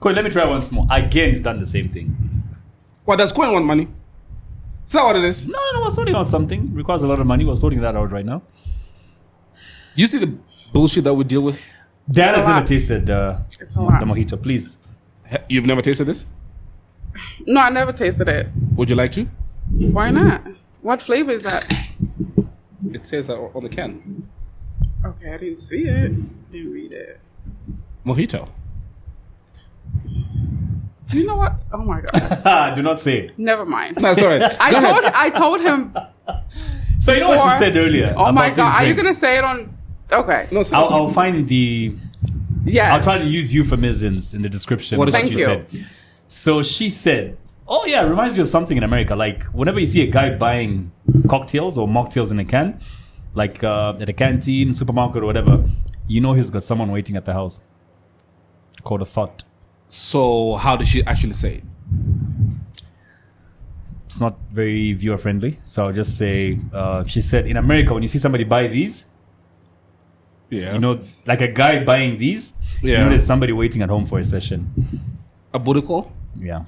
Koi, let me try once more. Again, it's done the same thing. What, does Koi want money? Is that what it is? No, we're sorting out something. Requires a lot of money. We're sorting that out right now. You see the bullshit that we deal with? Dan has never tasted the mojito. Please. You've never tasted this? No, I never tasted it. Would you like to? Why not? What flavor is that? It says that on the can. Okay, I didn't see it. Didn't read it. Mojito. Do you know what? Oh my god! Do not say it. Never mind. No, sorry. I told him. So you know what she said earlier? Oh my god! Are you gonna say it on? Okay. No, I'll find the. Yes. I'll try to use euphemisms in the description. What Thank she you. said. So she said, "Oh yeah, it reminds you of something in America. Like whenever you see a guy buying cocktails or mocktails in a can, like at a canteen, supermarket, or whatever, you know he's got someone waiting at the house. Called a thought. So how did she actually say it? It's not very viewer friendly. So I'll just say, she said, in America, when you see somebody buy these, Yeah. you know, like a guy buying these, you know there's somebody waiting at home for a session. A booty call? Yeah.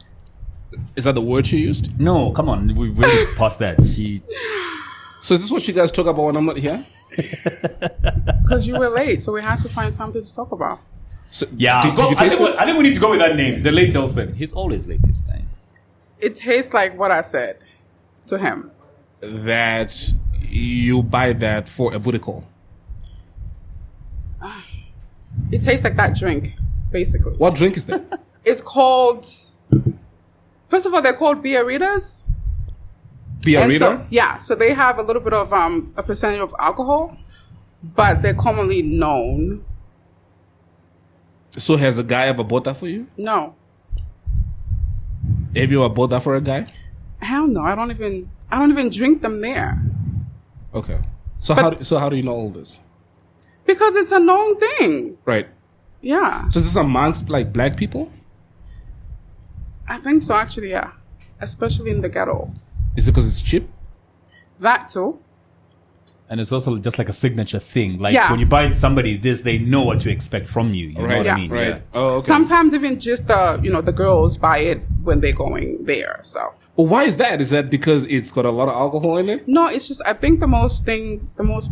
Is that the word she used? No, come on. We've really passed that. So is this what you guys talk about when I'm not here? Because you were late, so we had to find something to talk about. So, Yeah. Did you taste this? I think we need to go with that name. The late Elson. He's always late this time. It tastes like what I said to him. That you buy that for a booty call. It tastes like that drink, basically. What drink is that? It's called. First of all, they're called beeritas. Beerita? So they have a little bit of a percentage of alcohol, but they're commonly known. So has a guy ever bought that for you? No, Have you ever bought that for a guy? hell no. I don't even drink them there Okay. So how do you know all this? because it's a known thing. Right. Yeah, So is this amongst like black people? I think so. Actually, yeah, especially in the ghetto. Is it because it's cheap? That too. And it's also just like a signature thing. Like Yeah. when you buy somebody this, they know what to expect from you. You know what I mean? Right. Yeah. Oh, okay. Sometimes even just the girls buy it when they're going there. So Well, why is that? Is that because it's got a lot of alcohol in it? no, it's just I think the most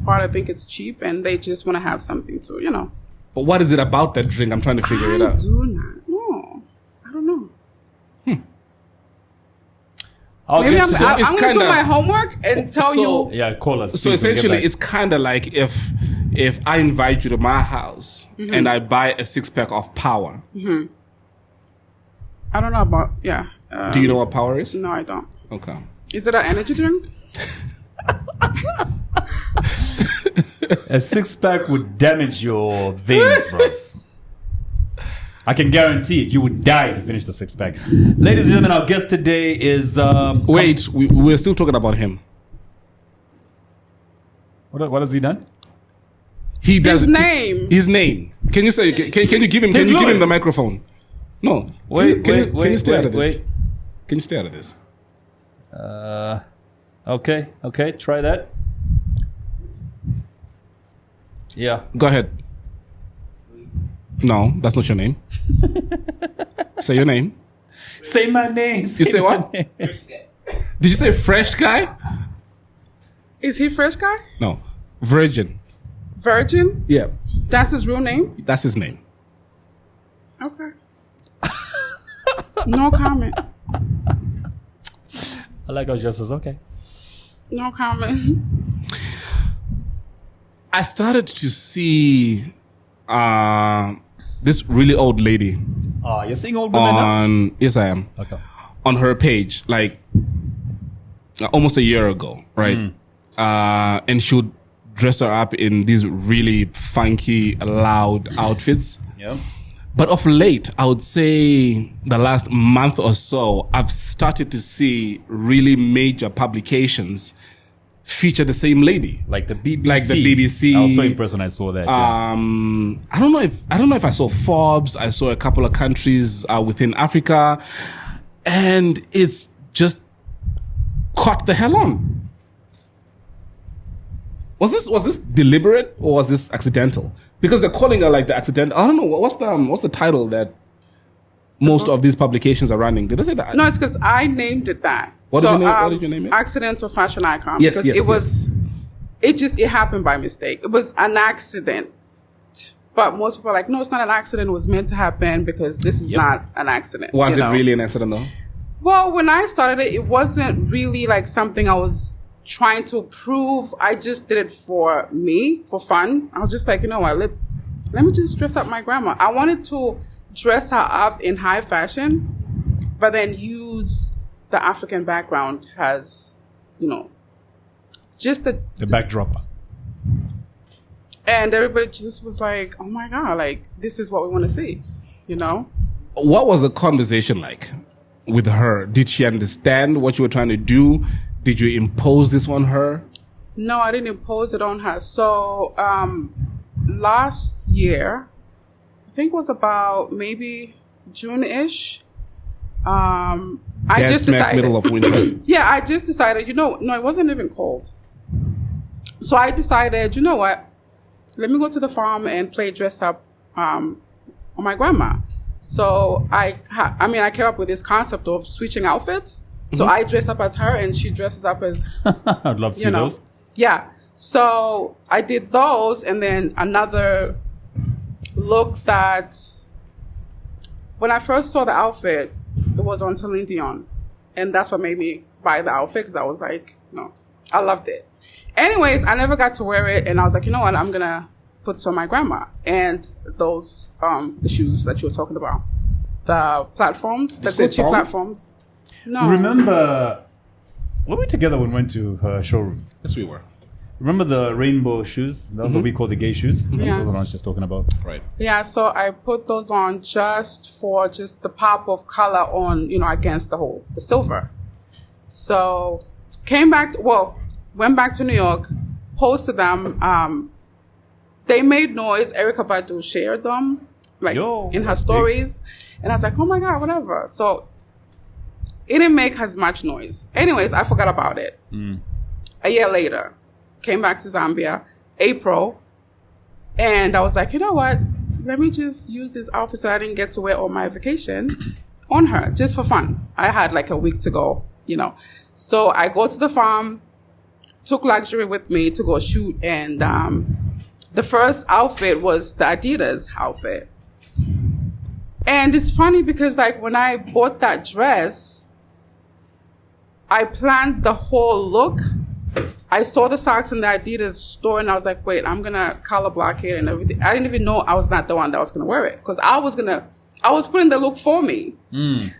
part I think it's cheap and they just want to have something to. But what is it about that drink? I'm trying to figure it I out. do not know. I don't know. Maybe I'm going to do my homework and tell you. Yeah, call us. So essentially, it's kind of like if I invite you to my house and I buy a 6-pack of Power. I don't know about, Do you know what Power is? No, I don't. Okay. Is it an energy drink? A 6-pack would damage your veins, bro. I can guarantee it. You would die if you finish the 6-pack. Ladies and gentlemen, our guest today is... Wait, we're still talking about him. What has he done? He does His name. His name. Can you say? Can you give him? Can you give him the microphone? No. Wait, Can you stay out of this? wait. Can you stay out of this? Okay, try that. Yeah. Go ahead. No, that's not your name. Say your name. Say my name. You say what? Did you say fresh guy? Is he fresh guy? No, virgin. Virgin? Yeah, That's his real name? that's his name. Okay. No comment. I like how just says, okay. No comment. I started to see this really old lady You're seeing old women now? on. Yes, I am. Okay. On her page, like almost a year ago, right? And she would dress her up in these really funky, loud outfits. Yeah. But of late, I would say the last month or so, I've started to see really major publications feature the same lady. Like the BBC. Like the BBC. I was so impressed when I saw that. Yeah. I don't know if I saw Forbes. I saw a couple of countries within Africa, and it's just caught the hell on. Was this deliberate or was this accidental? Because they're calling her like the accidental. I don't know what's the title that most of these publications are running. Did I say that? No, it's because I named it that. What did you name it? Accidental Fashion Icon. Yes, because it happened by mistake. It was an accident. But most people are like, no, it's not an accident. It was meant to happen because this is not an accident. Was it really an accident though? Well, when I started it, it wasn't really like something I was trying to prove. I just did it for me, for fun. I was just like, you know what, let me just dress up my grandma. I wanted to dress her up in high fashion, but then use the African background as, just the backdrop. And everybody just was like, oh my God, like, this is what we want to see, What was the conversation like with her? Did she understand what you were trying to do? Did you impose this on her? No, I didn't impose it on her. So, last year, I think it was about maybe June-ish, I just decided. Middle of winter. Yeah, I just decided, no, it wasn't even cold. So I decided, you know what? Let me go to the farm and play dress up on my grandma. So I came up with this concept of switching outfits. So I dress up as her and she dresses up as, I'd love to see those. Yeah. So I did those, and then another look that when I first saw the outfit, it was on Celine Dion. And that's what made me buy the outfit, because I was like, no, I loved it. Anyways, I never got to wear it, and I was like, you know what, I'm going to put this on my grandma. And those, the shoes that you were talking about, the platforms, the Gucci platforms. No. Remember, were we together when we went to her showroom? Yes, we were. Remember the rainbow shoes? That's what we call the gay shoes. Yeah. Those are the ones just talking about. Right. Yeah, so I put those on just for the pop of color on, against the silver. So went back to New York, posted them. They made noise. Erykah Badu shared them, in her stories. And I was like, oh my God, whatever. So it didn't make as much noise. Anyways, I forgot about it. A year later, came back to Zambia, April, and I was like, you know what? Let me just use this outfit that I didn't get to wear on my vacation on her, just for fun. I had like a week to go, So I go to the farm, took luxury with me to go shoot, and the first outfit was the Adidas outfit. And it's funny because when I bought that dress, I planned the whole look. I saw the socks in the Adidas store, and I was like, wait, I'm going to color block it and everything. I didn't even know I was not the one that was going to wear it, because I was putting the look for me.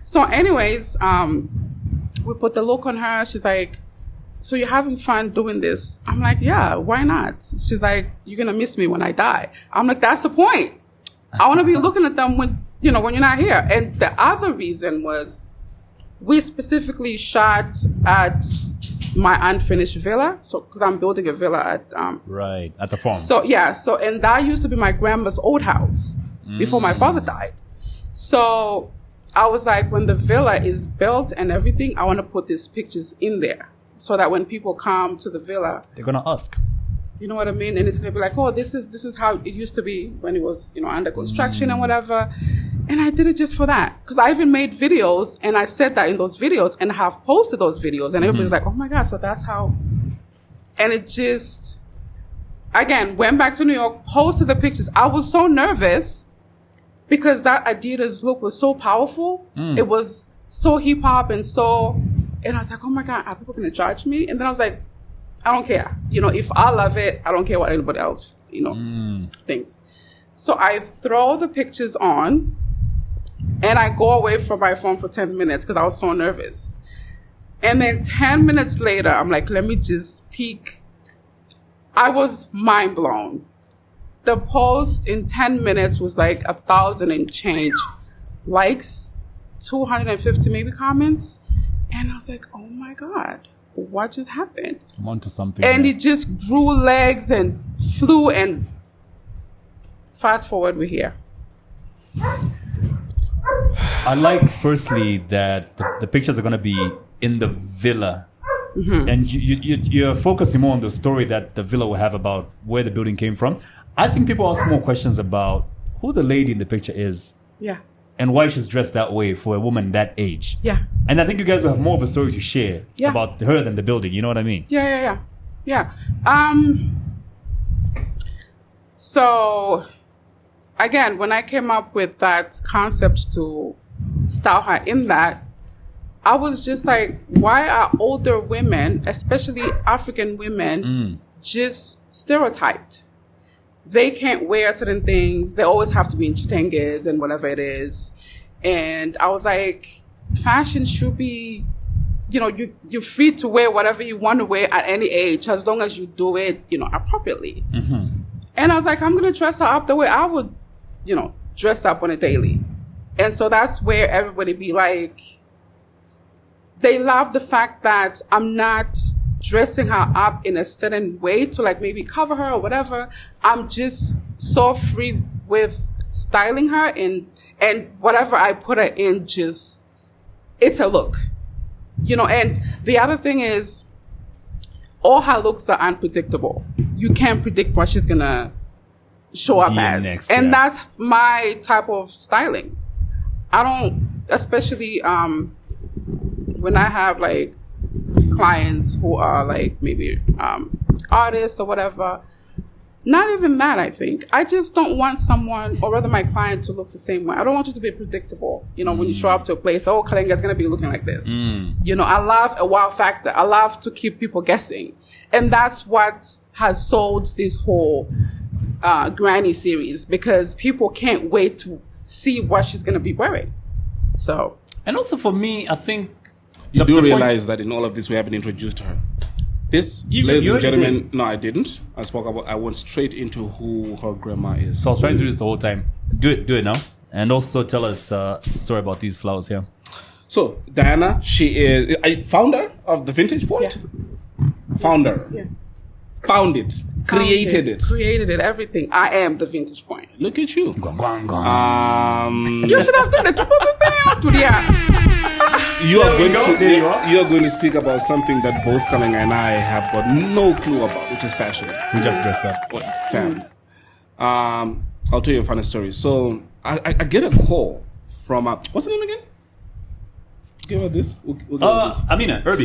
So anyways, we put the look on her. She's like, so you're having fun doing this? I'm like, yeah, why not? She's like, you're going to miss me when I die. I'm like, that's the point. I want to be looking at them when you're not here. And the other reason was we specifically shot at my unfinished villa. So, because I'm building a villa at the farm. So, yeah. So, and that used to be my grandma's old house before my father died. So I was like, when the villa is built and everything, I want to put these pictures in there so that when people come to the villa, they're going to ask. You know what I mean? And it's going to be like, oh, this is how it used to be when it was, under construction and whatever. And I did it just for that. Because I even made videos, and I said that in those videos, and have posted those videos. And everybody's like, oh my God, so that's how. And it just, again, went back to New York, posted the pictures. I was so nervous because that Adidas look was so powerful. It was so hip hop and I was like, oh my God, are people going to judge me? And then I was like, I don't care. If I love it, I don't care what anybody else, thinks. So I throw the pictures on, and I go away from my phone for 10 minutes because I was so nervous. And then 10 minutes later, I'm like, let me just peek. I was mind blown. The post in 10 minutes was like 1,000 and change likes, 250 maybe comments. And I was like, oh my God, what just happened? I'm onto something. And it just grew legs and flew, and fast forward, we're here. I like, firstly, that the pictures are going to be in the villa. And you're focusing more on the story that the villa will have about where the building came from. I think people ask more questions about who the lady in the picture is. Yeah. and why she's dressed that way for a woman that age. Yeah. And I think you guys will have more of a story to share Yeah. about her than the building. You know what I mean? Yeah. So again, when I came up with that concept to style her in that, I was just like, why are older women, especially African women, just stereotyped? They can't wear certain things. They always have to be in chitenges and whatever it is. And I was like, fashion should be, you're free to wear whatever you want to wear at any age, as long as you do it, appropriately. And I was like, I'm going to dress her up the way I would, dress up on a daily. And so that's where everybody be like, they love the fact that I'm not dressing her up in a certain way to like maybe cover her or whatever. I'm just so free with styling her and whatever I put her in, just, it's a look, and the other thing is all her looks are unpredictable. You can't predict what she's going to show up as. Next, and yeah. that's my type of styling. I don't, especially, when I have like clients who are like maybe artists or whatever, not even that, I think. I just don't want someone, or rather my client, to look the same way. I don't want you to be predictable. When you show up to a place, Kalenga's going to be looking like this. I love a wow factor. I love to keep people guessing. And that's what has sold this whole Granny series, because people can't wait to see what she's going to be wearing. So. And also for me, I think You do realize that in all of this, we haven't introduced her. This, ladies and gentlemen, no, I didn't. I went straight into who her grandma is. So I was trying to do this the whole time. Do it now. And also tell us a story about these flowers here. So, Diana, she is a founder of the Vintage Point. Yeah. Founder. Yeah. Found it. Created it. Created it. Everything. I am the Vintage Point. Look at you. You should have done it. You are going to speak about something that both Kalenga and I have got no clue about, which is fashion. We just dress up. Fam. I'll tell you a funny story. So I get a call from what's her name again? Give her this. We'll give her this.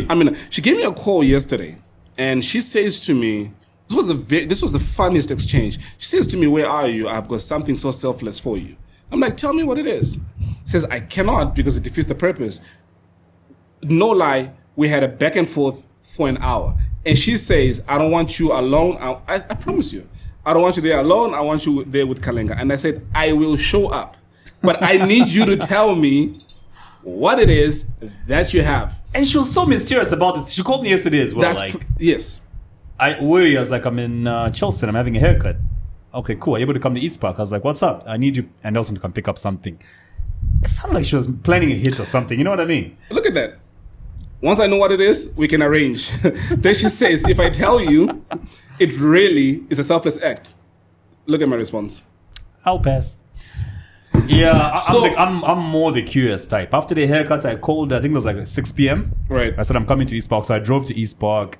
Amina. She gave me a call yesterday, and she says to me, this was the funniest exchange. She says to me, "Where are you? I've got something so selfless for you." I'm like, "Tell me what it is." She says, "I cannot, because it defeats the purpose." No lie, we had a back and forth for an hour. And she says, "I don't want you alone. I promise you. I don't want you there alone. I want you there with Kalenga." And I said, "I will show up. But I need you to tell me what it is that you have." And she was so mysterious about this. She called me yesterday as well. Yes. I was like, I'm in Chelsea and I'm having a haircut. Okay, cool. Are you able to come to East Park? I was like, "What's up? I need you and Nelson to come pick up something." It sounded like she was planning a hit or something. You know what I mean? Look at that. Once I know what it is, we can arrange. Then she says, "If I tell you, it really is a selfless act." Look at my response. I'll pass. Yeah, I'm more the curious type. After the haircut, I called, I think it was like 6 p.m. Right. I said, "I'm coming to East Park." So I drove to East Park.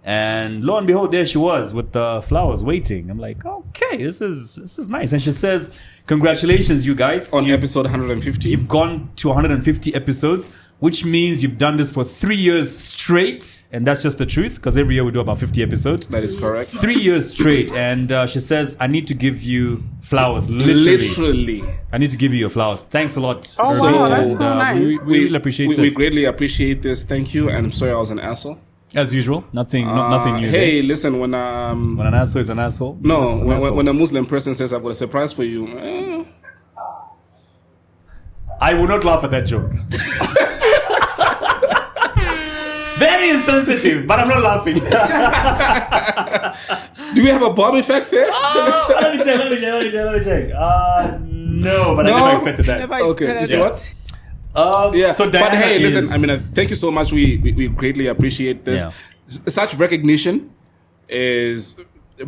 And lo and behold, there she was with the flowers waiting. I'm like, okay, this is nice. And she says, "Congratulations, you guys. On episode 150. You've gone to 150 episodes, which means you've done this for 3 years straight." And that's just the truth, because every year we do about 50 episodes. That is correct. 3 years straight. And she says, "I need to give you flowers." Literally. I need to give you your flowers. Thanks a lot. Oh, wow, that's so nice. We really appreciate this. We greatly appreciate this. Thank you. And I'm sorry I was an asshole. As usual, nothing new. Hey, there. listen, when an asshole is an asshole. No, an asshole. when a Muslim person says, "I've got a surprise for you," I will not laugh at that joke. Very insensitive, but I'm not laughing. Do we have a bomb effect there? Let me check. No, but I never expected that. Okay. Yeah. What? So Diana, but hey, listen, thank you so much. We greatly appreciate this. Yeah. Such recognition is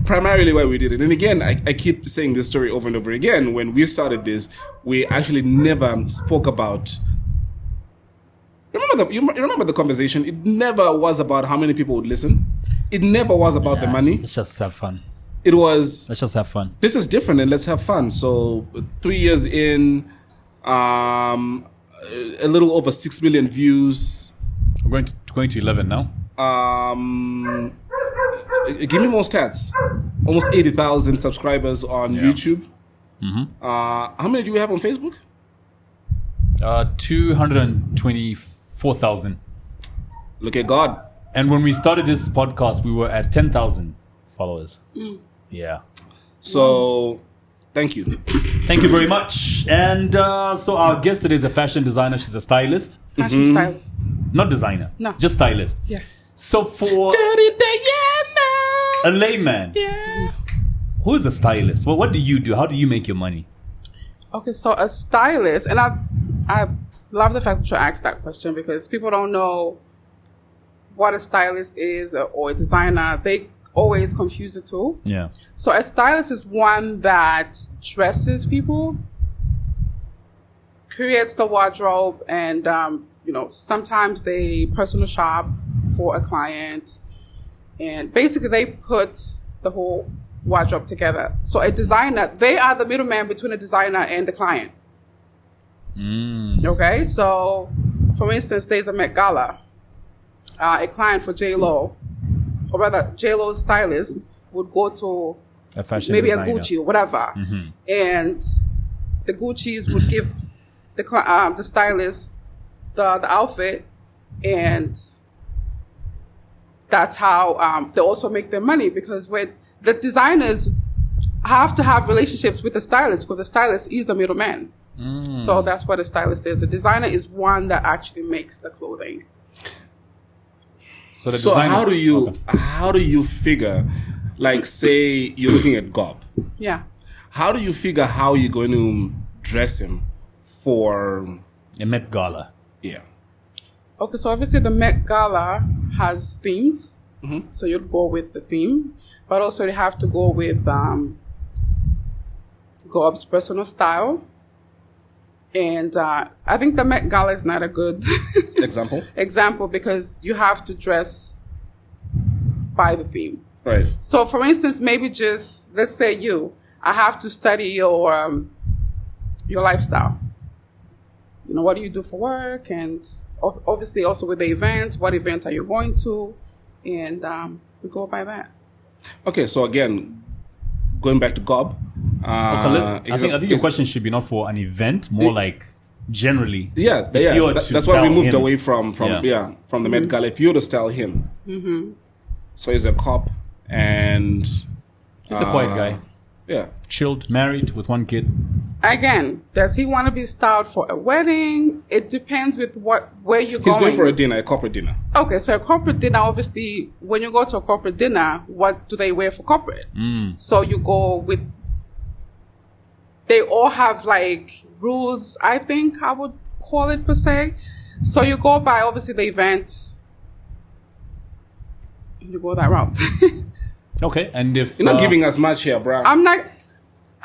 primarily why we did it. And again, I keep saying this story over and over again. When we started this, we actually never spoke about. You remember the conversation? It never was about how many people would listen. It never was about the money. Let's just have fun. It was. Let's just have fun. This is different, and let's have fun. So 3 years in. A little over 6 million views. We're going to 11 now. Give me more stats. Almost 80,000 subscribers on YouTube. How many do we have on Facebook? 224,000. Look at God. And when we started this podcast, we were at 10,000 followers. Yeah. So, thank you. Thank you very much. And so our guest today is a fashion designer. She's a stylist. Fashion stylist. Not designer. No. Just stylist. Yeah. So for a layman, who is a stylist? Well, what do you do? How do you make your money? Okay, so a stylist, and I love the fact that you asked that question because people don't know what a stylist is or a designer. They always confuse the two. Yeah. So a stylist is one that dresses people, creates the wardrobe, and sometimes they personal shop for a client, and basically they put the whole wardrobe together. So a designer, they are the middleman between a designer and the client. Okay, so for instance, there's a Met Gala. A client for J-Lo, or rather J-Lo's stylist would go to A fashion maybe designer. a Gucci or whatever, and the Gucci's would give the stylist the outfit, and that's how they also make their money, because when the designers have to have relationships with the stylist, because the stylist is the middleman. So that's what a stylist is. A designer is one that actually makes the clothing. So, the So designers- how do you figure, like, say you're looking at Gob, Yeah. how do you figure how you're going to dress him for, a Met Gala. yeah. Okay, so obviously the Met Gala has themes. So you'd go with the theme, but also you have to go with Gob's personal style. And I think the Met Gala is not a good example because you have to dress by the theme. Right. So for instance, maybe just, let's say I have to study your lifestyle. What do you do for work? And obviously also with the event, what event are you going to? And we go by that. Okay, so again, going back to Gob. I think your question should be not for an event, more like generally. Yeah, If you were to that's why we style moved him. away from the Met Gala. If you were to style him, so he's a cop and He's a quiet guy. Yeah, Chilled, married, with one kid. Again, does he want to be styled for a wedding? It depends with where you're going. he's going for a dinner, a corporate dinner. Okay, so a corporate dinner, obviously, when you go to a corporate dinner, what do they wear for corporate? So you go with, they all have like rules, I think I would call it per se. So you go by, obviously, the events. You go that route. Okay, and if You're not giving us much here, bro. I'm not,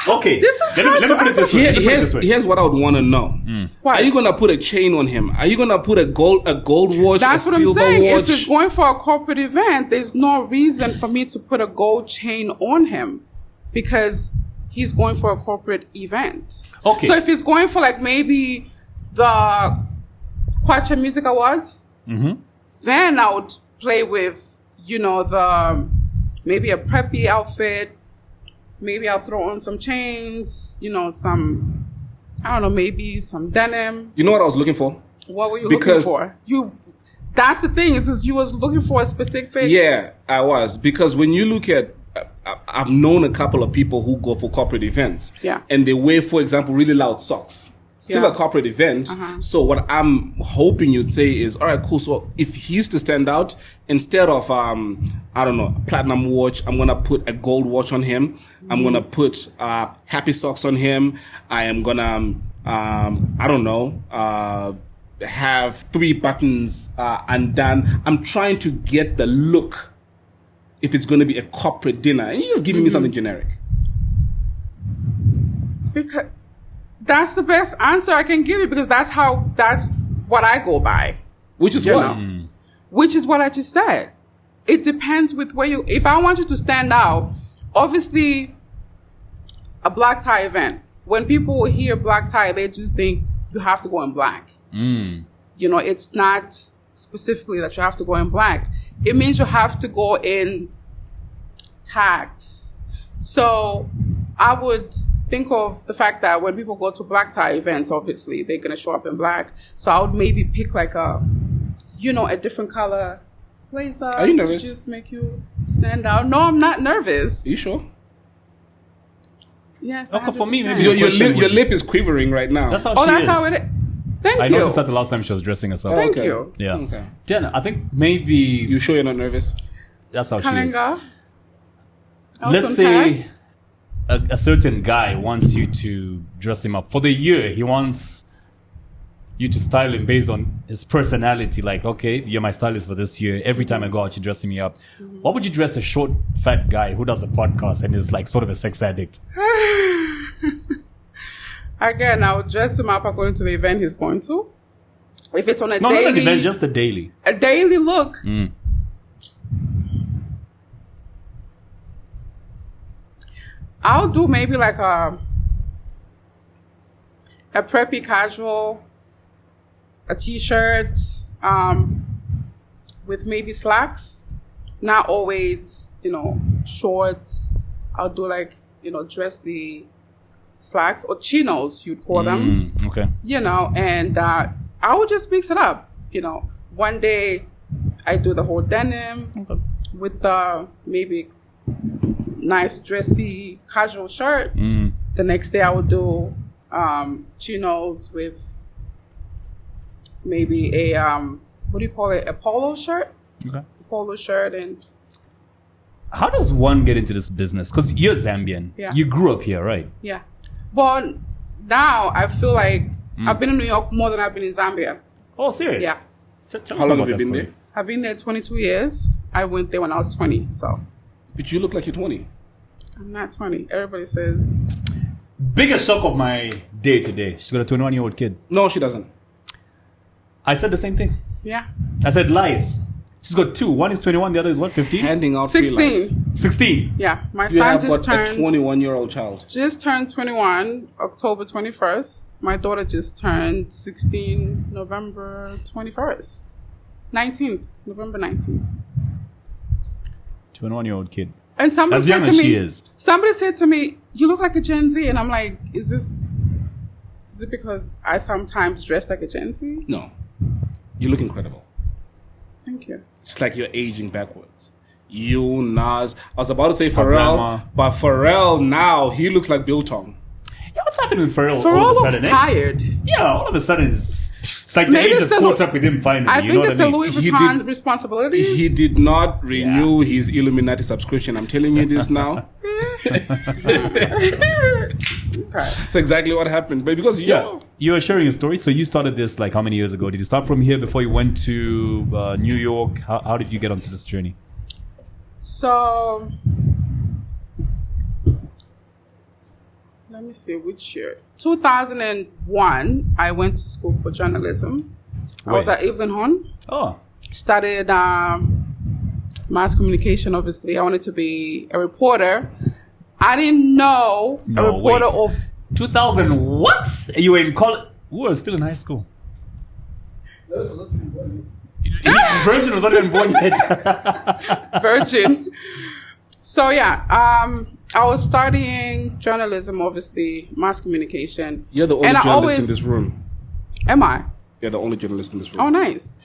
okay, this is let hard me to put it this way. Let me put it this way. Here's what I would want to know. what? Are you gonna put a chain on him? Are you gonna put a gold watch, That's a what I'm silver saying. watch? If it's going for a corporate event, there's no reason for me to put a gold chain on him because he's going for a corporate event. Okay. So if he's going for like maybe the Kwacha Music Awards, then I would play with, the maybe a preppy outfit. Maybe I'll throw on some chains, some, I don't know, maybe some denim. You know what I was looking for? What were you Because- looking for? That's the thing, is you was looking for a specific. Yeah, I was. Because when you look at, I've known a couple of people who go for corporate events. Yeah. And they wear, for example, really loud socks. Still Yeah. a corporate event. So what I'm hoping you'd say is, all right, cool. So if he used to stand out, instead of, I don't know, platinum watch, I'm going to put a gold watch on him. I'm going to put happy socks on him. I am going to, I don't know, have 3 buttons undone. I'm trying to get the look if it's going to be a corporate dinner. And you're just giving me something generic. Because that's the best answer I can give you, because that's what I go by. Which is You what? know. Which is what I just said. It depends with where if I want you to stand out, obviously a black tie event. When people hear black tie, they just think you have to go in black. Mm. You know, it's not specifically that you have to go in black. It means you have to go in tags. So I would think of the fact that when people go to black tie events, obviously they're going to show up in black. So I would maybe pick like a different color blazer. Are you nervous? To just make you stand out. No, I'm not nervous. Are you sure? Yes. Okay, for me, 100%. maybe- Your lip is quivering right now. That's how Oh, she that's is. how it is. Thank I you. noticed that the last time she was dressing herself. Thank Okay. you. Yeah. Okay. Then I think maybe You sure you're not nervous? that's how she is. Kalenga. Let's say a certain guy wants you to dress him up for the year. He wants you to style him based on his personality. Like, okay, you're my stylist for this year. Every time I go out, you're dressing me up. What would you dress a short, fat guy who does a podcast and is like sort of a sex addict? Again, I would dress him up according to the event he's going to. If it's on a No, not an daily, event, just a daily. a daily look, I'll do maybe like a preppy casual, a t-shirt, with maybe slacks. Not always, shorts. I'll do like, dressy slacks or chinos, you'd call them. Okay. And I would just mix it up. One day I do the whole denim with the maybe nice dressy casual shirt. The next day I would do chinos with maybe a what do you call it? A polo shirt. Okay. A polo shirt and How does one get into this business? Because you're Zambian. Yeah. You grew up here, right? yeah. But now I feel like I've been in New York more than I've been in Zambia. Oh, serious? Yeah. Tell How us long about have you that been story. there? I've been there 22 years. I went there when I was 20, so But you look like you're 20. I'm not 20. Everybody says Biggest shock of my day today. She's got a 21-year-old kid. No, she doesn't. I said the same thing. yeah. I said lies. She's got two. One is 21, the other is what, 15? Handing out 16. free lights. 16. Yeah. My You son have just got a turned 21-year-old child. 21 October 21st. My daughter just turned 16 November 21st. 19th, November 19th. 21-year-old kid. And somebody As said young to as me, she is. somebody said to me, "You look like a Gen Z," and I'm like, "Is it because I sometimes dress like a Gen Z?" No. You look incredible. Thank you. It's like you're aging backwards. You, Nas. I was about to say grandma. Pharrell, but Pharrell now, he looks like Biltong. Yeah, what's happened with Pharrell? Pharrell all of a looks sudden, tired. Yeah, all of a sudden it's like Maybe the age it's has a caught Lu- up with him finally. I you think know it's what a I mean? Louis He Vuitton did- responsibilities. He did not renew his Illuminati subscription. I'm telling you this now. Okay. That's exactly what happened. But because Yeah, you were sharing your story. So you started this like how many years ago? Did you start from here before you went to New York? How did you get onto this journey? So, let me see which year. 2001, I went to school for journalism. I was Where? at Evelyn Horn. Oh, Studied mass communication, obviously. I wanted to be a reporter. I didn't know No, a reporter wait. of 2000 what? You were in college? We were still in high school. Virgin was not even born yet. Virgin. So yeah, I was studying journalism, obviously, mass communication. you're the only And I journalist in always- this room. Am I? You're the only journalist in this room. Oh, nice.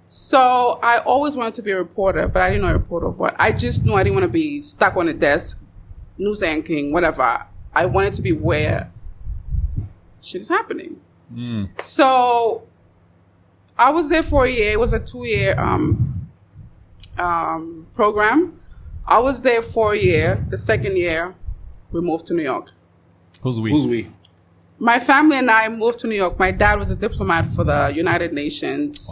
So I always wanted to be a reporter, but I didn't know a reporter of what. I just knew I didn't want to be stuck on a desk, news anchoring, whatever. I wanted to be where shit is happening. So I was there for a year. It was a 2-year program. I was there for a year. The second year, we moved to New York. Who's we? Who's we? My family and I moved to New York. My dad was a diplomat for the United Nations,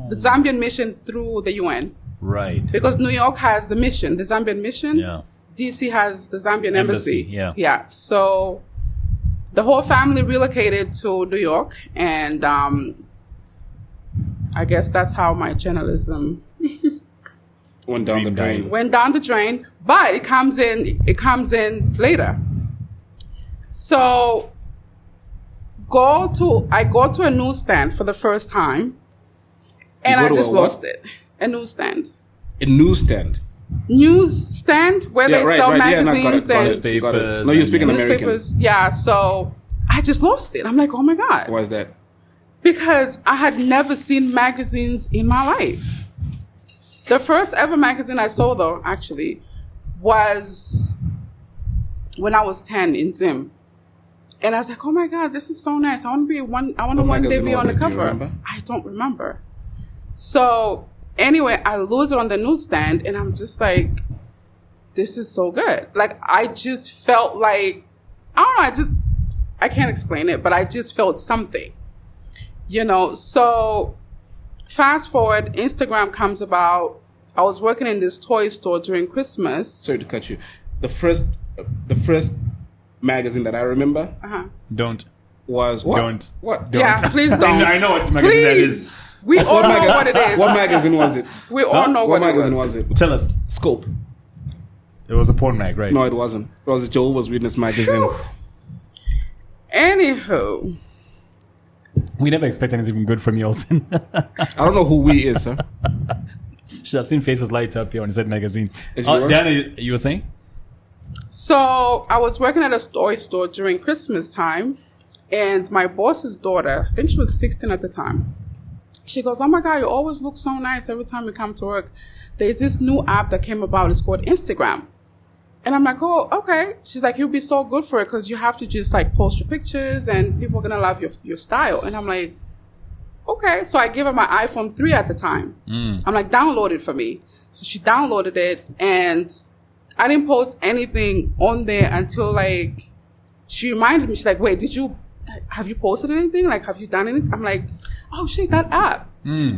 the Zambian mission through the UN. Right. Because New York has the mission, the Zambian mission. Yeah. DC has the Zambian Embassy, embassy. yeah. Yeah. So the whole family relocated to New York, and I guess that's how my journalism Went down the Dream drain. died. went down the drain. But it comes in later. So go to a newsstand for the first time, and I just lost it. A newsstand. A newsstand. Newsstand where they sell magazines and newspapers. No, you're speaking American. Yeah, so I just lost it. I'm like, oh my God. Why is that? Because I had never seen magazines in my life. The first ever magazine I saw, though, actually, was when I was 10 in Zim. And I was like, oh my God, this is so nice. I want to one day be on the cover. I don't remember. So anyway, I lose it on the newsstand and I'm just like, this is so good. Like, I just felt like, I don't know, I can't explain it, but I just felt something, so fast forward, Instagram comes about. I was working in this toy store during Christmas. Sorry to cut you. The first magazine that I remember. Don't. Was what? Don't. What? Don't. Yeah, please don't. I know what magazine that is. We all know what it is. What magazine was it? We all know what magazine was it? Tell us. Scope. It was a porn mag, right? No, it wasn't. It was a Jehovah's Witness magazine. Anywho. We never expect anything good from you, Olsen. I don't know who we is, sir. Should have seen faces light up here when it said magazine. Diana, you were saying? So I was working at a toy store during Christmas time, and my boss's daughter, I think she was 16 at the time, she goes, oh my God, you always look so nice every time you come to work. There's this new app that came about. It's called Instagram. And I'm like, oh, okay. She's like, you'll be so good for it because you have to just like post your pictures and people are going to love your style. And I'm like, okay. So I gave her my iPhone 3 at the time. I'm like, download it for me. So she downloaded it and I didn't post anything on there until like she reminded me. She's like, wait, have you posted anything? Like, have you done anything? I'm like, oh shit, that app.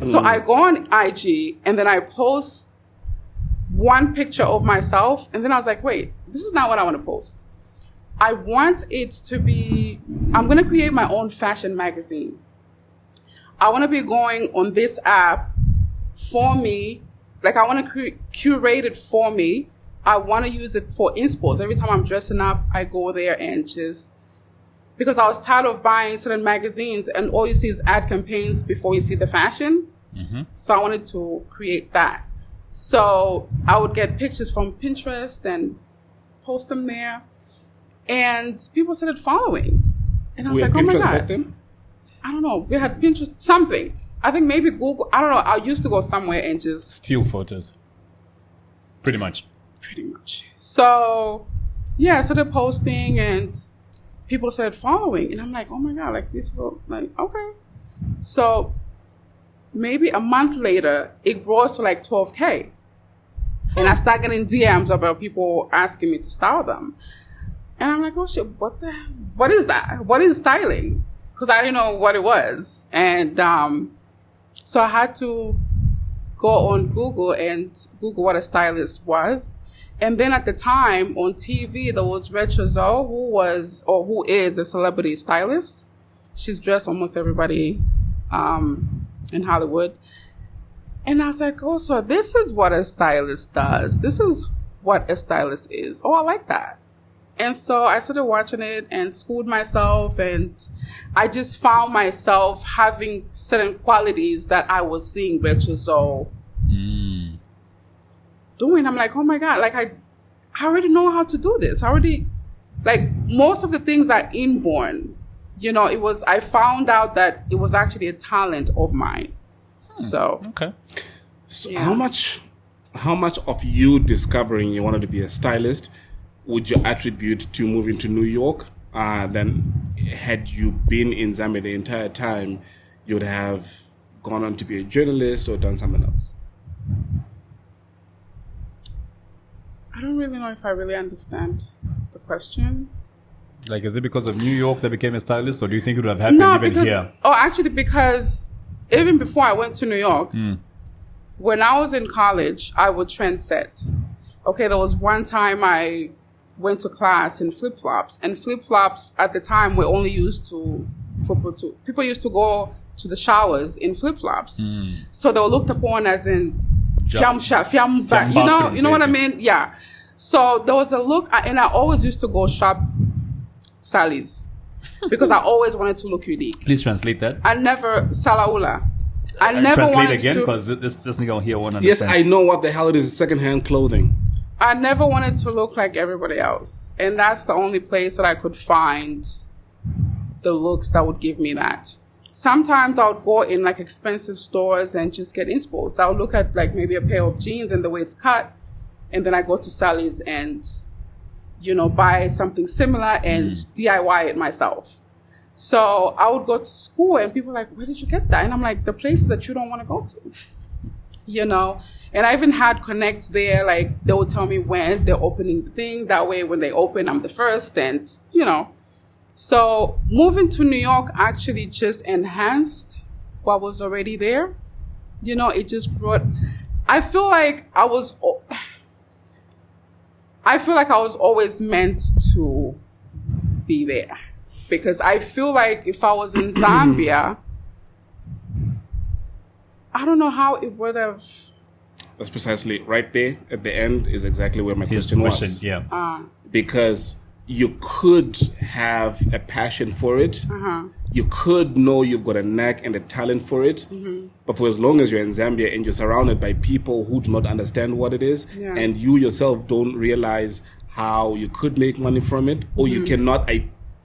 So I go on IG and then I post one picture of myself. And then I was like, wait, this is not what I want to post. I want it to be, I'm going to create my own fashion magazine. I want to be going on this app for me. Like, I want to curate it for me. I want to use it for inspo. Every time I'm dressing up, I go there and just, because I was tired of buying certain magazines and all you see is ad campaigns before you see the fashion. So I wanted to create that. So I would get pictures from Pinterest and post them there. And people started following. And I was like, oh my God. Back then? I don't know. We had Pinterest, something. I think maybe Google. I don't know. I used to go somewhere and just steal photos. Pretty much. So, yeah, I started posting and people started following. And I'm like, oh my God, like these people, like, okay. So maybe a month later, it grows to like 12K. And I start getting DMs about people asking me to style them. And I'm like, oh shit, what is that? What is styling? Because I didn't know what it was. And so I had to go on Google and Google what a stylist was. And then at the time on TV, there was Retro Zoe, who is a celebrity stylist. She's dressed almost everybody in Hollywood. And I was like, oh, so this is what a stylist does. This is what a stylist is. Oh, I like that. And so I started watching it and schooled myself. And I just found myself having certain qualities that I was seeing Retro Zoe doing. I'm like, oh my God, like I already know how to do this. Like most of the things are inborn. I found out that it was actually a talent of mine. So okay. So yeah. How much of you discovering you wanted to be a stylist would you attribute to moving to New York? Then had you been in Zambia the entire time, you'd have gone on to be a journalist or done something else? I don't really know if I really understand the question. Like, is it because of New York that became a stylist, or do you think it would have happened here? Oh, actually, because even before I went to New York, when I was in college, I would trend set. Okay, there was one time I went to class in flip-flops, and flip-flops at the time were only used people used to go to the showers in flip-flops. So they were looked upon as in you know what I mean? Yeah. So there was a look, and I always used to go shop Sally's. because I always wanted to look unique. Please translate that. I never Salaula. I never Translate wanted again, to. because this nigga here won't Yes, understand. I know what the hell it is. Secondhand clothing. I never wanted to look like everybody else, and that's the only place that I could find the looks that would give me that. Sometimes I would go in like expensive stores and just get inspo. So I would look at like maybe a pair of jeans and the way it's cut, and then I go to Sally's and, you know, buy something similar and DIY it myself. So I would go to school and people were like, where did you get that? And I'm like, the places that you don't want to go to, you know? And I even had connects there, like they would tell me when they're opening the thing. That way when they open, I'm the first and, you know. So moving to New York actually just enhanced what was already there. You know, it just brought, I feel like I was always meant to be there. Because I feel like if I was in Zambia, I don't know how it would have. That's precisely right there at the end is exactly where my question was. Yeah. Because you could have a passion for it. You could know you've got a knack and a talent for it. But for as long as you're in Zambia and you're surrounded by people who do not understand what it is, and you yourself don't realize how you could make money from it, or you cannot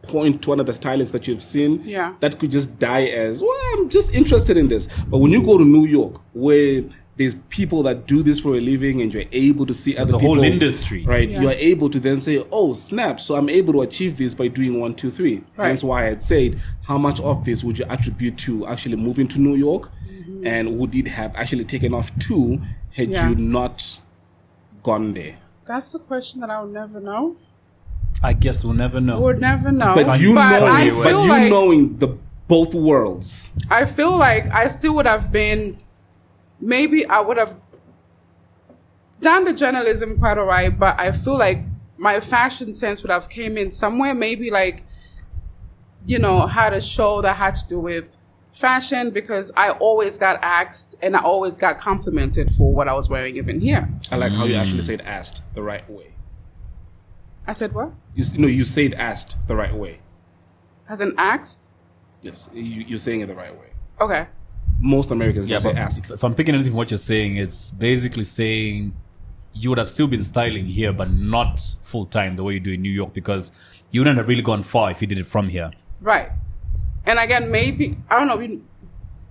point to one of the stylists that you've seen, that could just die as, well, I'm just interested in this. But when you go to New York, where there's people that do this for a living and you're able to see other people. It's a whole industry. Right? Yeah. You're able to then say, oh, snap, so I'm able to achieve this by doing 1, 2, 3. Right. Hence why I had said, how much of this would you attribute to actually moving to New York? And would it have actually taken off too had you not gone there? That's a question that I'll never know. I guess we'll never know. We'll never know. But you like, knowing the both worlds. I feel like I still would have been, maybe I would have done the journalism quite all right, but I feel like my fashion sense would have came in somewhere, maybe like, you know, had a show that had to do with fashion, because I always got asked and I always got complimented for what I was wearing even here. I like how you actually said asked the right way. I said what? You said asked the right way. As in asked? Yes, you're saying it the right way. Okay. Most Americans don't say ask. If I'm picking anything from what you're saying, it's basically saying you would have still been styling here, but not full time the way you do in New York, because you wouldn't have really gone far if you did it from here. Right. And again, maybe, I don't know,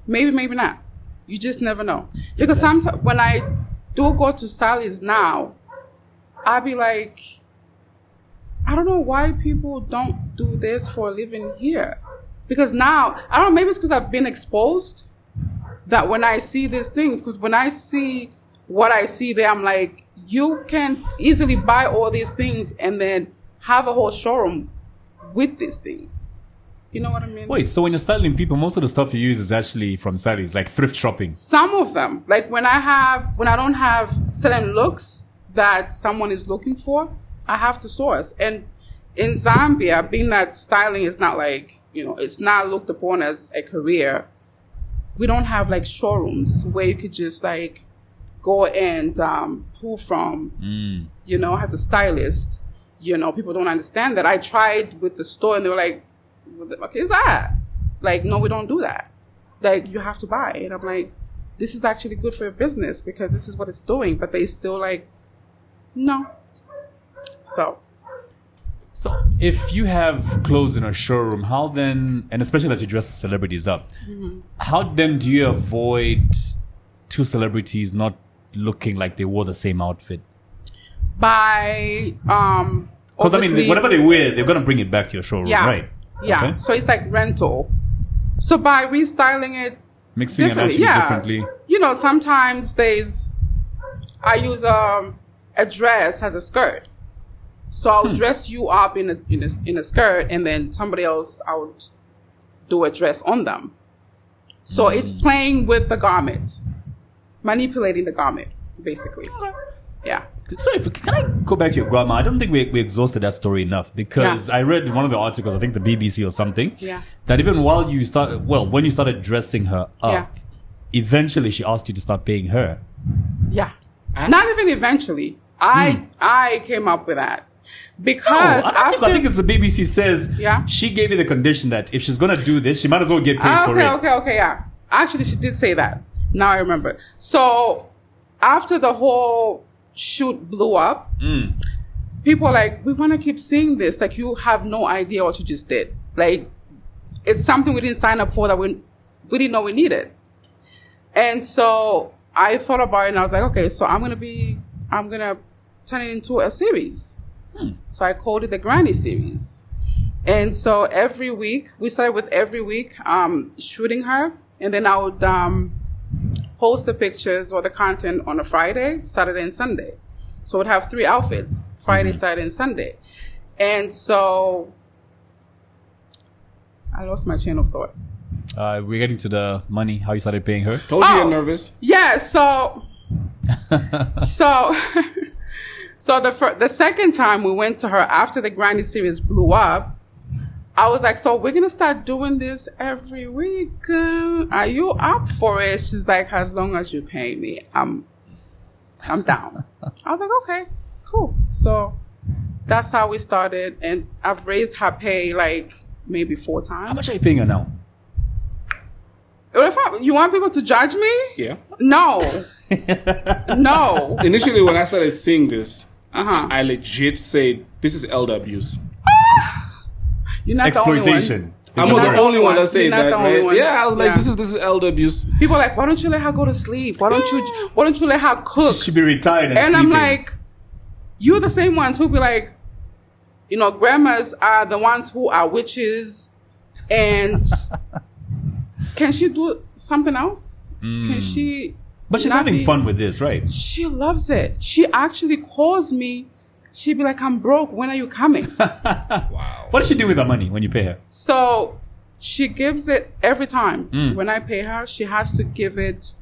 maybe not. You just never know. Because sometimes when I do go to Sally's now, I'll be like, I don't know why people don't do this for a living here. Because now, I don't know, maybe it's because I've been exposed that when I see these things, because when I see what I see there, I'm like, you can easily buy all these things and then have a whole showroom with these things. You know what I mean? Wait, so when you're styling people, most of the stuff you use is actually from Sally's, like thrift shopping? Some of them. Like when I don't have certain looks that someone is looking for, I have to source. And in Zambia, being that styling is not like, you know, it's not looked upon as a career, we don't have like showrooms where you could just like go and pull from, you know, as a stylist. You know, people don't understand that. I tried with the store and they were like, what the fuck is that? Like, no, we don't do that. Like, you have to buy. And I'm like, this is actually good for your business because this is what it's doing. But they still like, no. So if you have clothes in a showroom, how then, and especially that you dress celebrities up, how then do you avoid two celebrities not looking like they wore the same outfit? By, because I mean, whatever they wear, they're going to bring it back to your showroom, right? Yeah. Okay. So it's like rental. So by restyling it, mixing it actually differently. You know, sometimes I use a dress as a skirt. So I'll dress you up in a skirt, and then somebody else, I would do a dress on them. So it's playing with the garment, manipulating the garment, basically. Yeah. Sorry, can I go back to your grandma? I don't think we exhausted that story enough, because I read one of the articles, I think the BBC or something, that even when you started dressing her up, eventually she asked you to start paying her. Yeah. Not even eventually. I came up with that. Because after I think it's the BBC says Yeah? she gave you the condition that if she's gonna do this, she might as well get paid for it. Okay, yeah. Actually, she did say that. Now I remember. So after the whole shoot blew up, people are like, we want to keep seeing this. Like, you have no idea what you just did. Like, it's something we didn't sign up for that we didn't know we needed. And so I thought about it and I was like, okay, so I'm going to turn it into a series. So I called it the Granny series. And so every week, we started with every week shooting her. And then I would post the pictures or the content on a Friday, Saturday, and Sunday. So we'd have 3 outfits, Friday, Saturday, and Sunday. And so I lost my chain of thought. We're getting to the money, how you started paying her. Told you you're nervous. Yeah, so the second time we went to her after the Granny series blew up, I was like, so we're going to start doing this every week. Are you up for it? She's like, as long as you pay me, I'm down. I was like, okay, cool. So that's how we started. And I've raised her pay like maybe 4 times. How much are you paying her now? You want people to judge me? Yeah. No. No. Initially, when I started seeing this, I legit said, this is elder abuse. You're not the only one. Exploitation. I'm not the only one that said You're not that, the only right? one. Yeah, I was like, Yeah. this is elder abuse. People are like, why don't you let her go to sleep? Why don't you let her cook? She should be retired and I'm sleeping. like, you're the same ones who be like, grandmas are the ones who are witches, and can she do something else? Can she? But she's not having be- fun with this, right? She loves it. She actually calls me. She'd be like, I'm broke. When are you coming? What does she do with her money when you pay her? So she gives it every time. When I pay her, she has to give it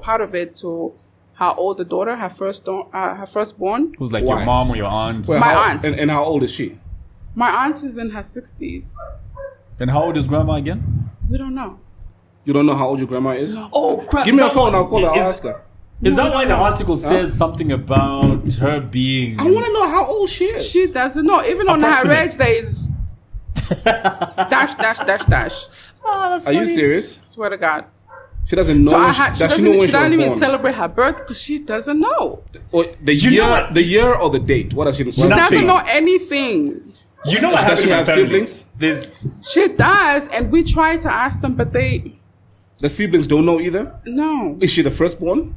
part of it to her older daughter, her firstborn. Who's like Why? your mom or your aunt? Well, My how- aunt. And how old is she? My aunt is in her 60s. And how old is grandma again? We don't know. You don't know how old your grandma is? Oh, crap. Give me her phone, I'll call her, I'll ask her. Is that why the article says something about her being... I want to know how old she is. She doesn't know. Even on her Approximate. reg, there is dash. Oh, that's Are you funny. serious? Swear to God. She doesn't know. So Does she know when she she doesn't was even born? celebrate her birth because she doesn't know. Or the You know what? year or the date? What does she? She doesn't know anything. You know what Does happens she in my have family? siblings? There's... She does, and we try to ask them, but they The siblings don't know either. no. Is she the firstborn?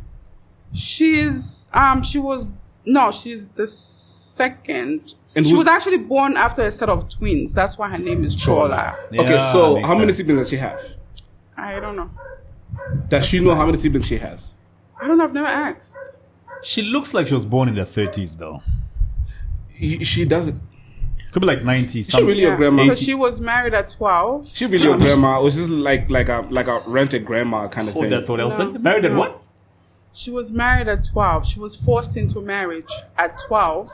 She's she's the second. And She who's- was actually born after a set of twins. That's why her name is Chola. Okay, Yeah, so makes how many sense. siblings does she have? I don't know. Does she know how many siblings she has? I don't know. I've never asked. She looks like she was born in the 30s, though. She doesn't. Could be like 90 She really your grandma? So she was married at 12. She really your grandma? Or is this like a rented grandma kind of Oh, thing? that's what else. No. Married at No. what? She was married at 12. She was forced into marriage at 12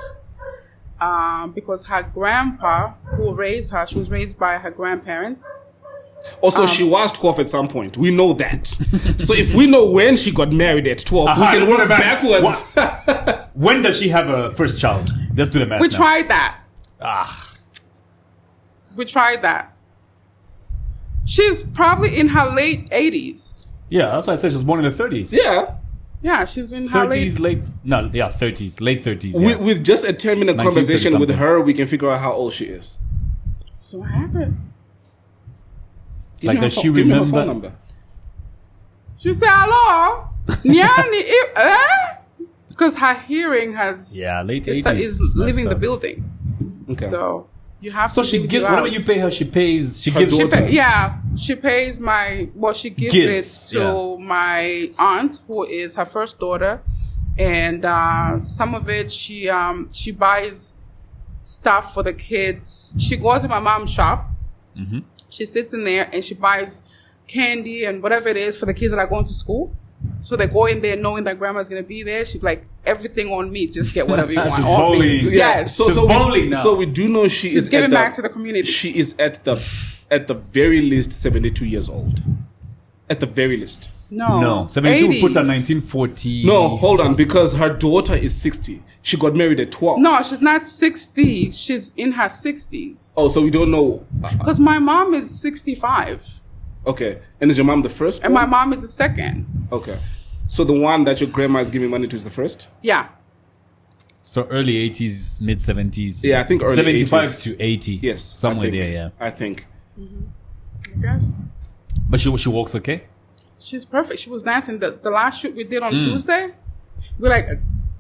because her grandpa, who raised her, she was raised by her grandparents. Also, she was 12 at some point. We know that. So if we know when she got married at 12, we Let's can do work the math. backwards. When does she have her first child? Let's do the math We now. tried that. Ah, We tried that. She's probably in her late 80s. yeah, that's why I said she was born in the 30s. Yeah. Yeah, she's in her 30s, late... 30s, late 30s. Yeah. With just a 10-minute 1930 conversation with something. her, we can figure out how old she is. So what happened? Give Like, me her does phone- she give me her remember- phone number. She said, hello? Nyani, because her hearing has... Yeah, late is 80s. is It's leaving messed the up. building. Okay. So you have So to she leave gives, you whatever out. you pay her, she pays, she Her gives... daughter. She pays she gives Gifts, it to my aunt, who is her first daughter. And some of it, she buys stuff for the kids. She goes to my mom's shop. Mm-hmm. She sits in there and she buys candy and whatever it is for the kids that are going to school. So they go in there knowing that grandma's going to be there. She's like, everything on me, just get whatever you want. She's on me. bowling. Yes. So, She's so, bowling we, now. so we do know she She's is giving at the, back to the community. She is at the very least 72 years old. At the very least. No. 72 puts her 80s. 1940. No, hold on, because her daughter is 60. She got married at 12. No, she's not 60. She's in her 60s. Oh, so we don't know. Because my mom is 65. Okay. And is your mom the first? And my born? mom is the second. Okay. So the one that your grandma is giving money to is the first? Yeah. So early 80s, mid 70s. Yeah, I think early 75 80s. to 80. Yes. Somewhere I think, there, yeah. I think. I guess. But she walks okay? She's perfect. She was dancing. The last shoot we did on Tuesday, we're like,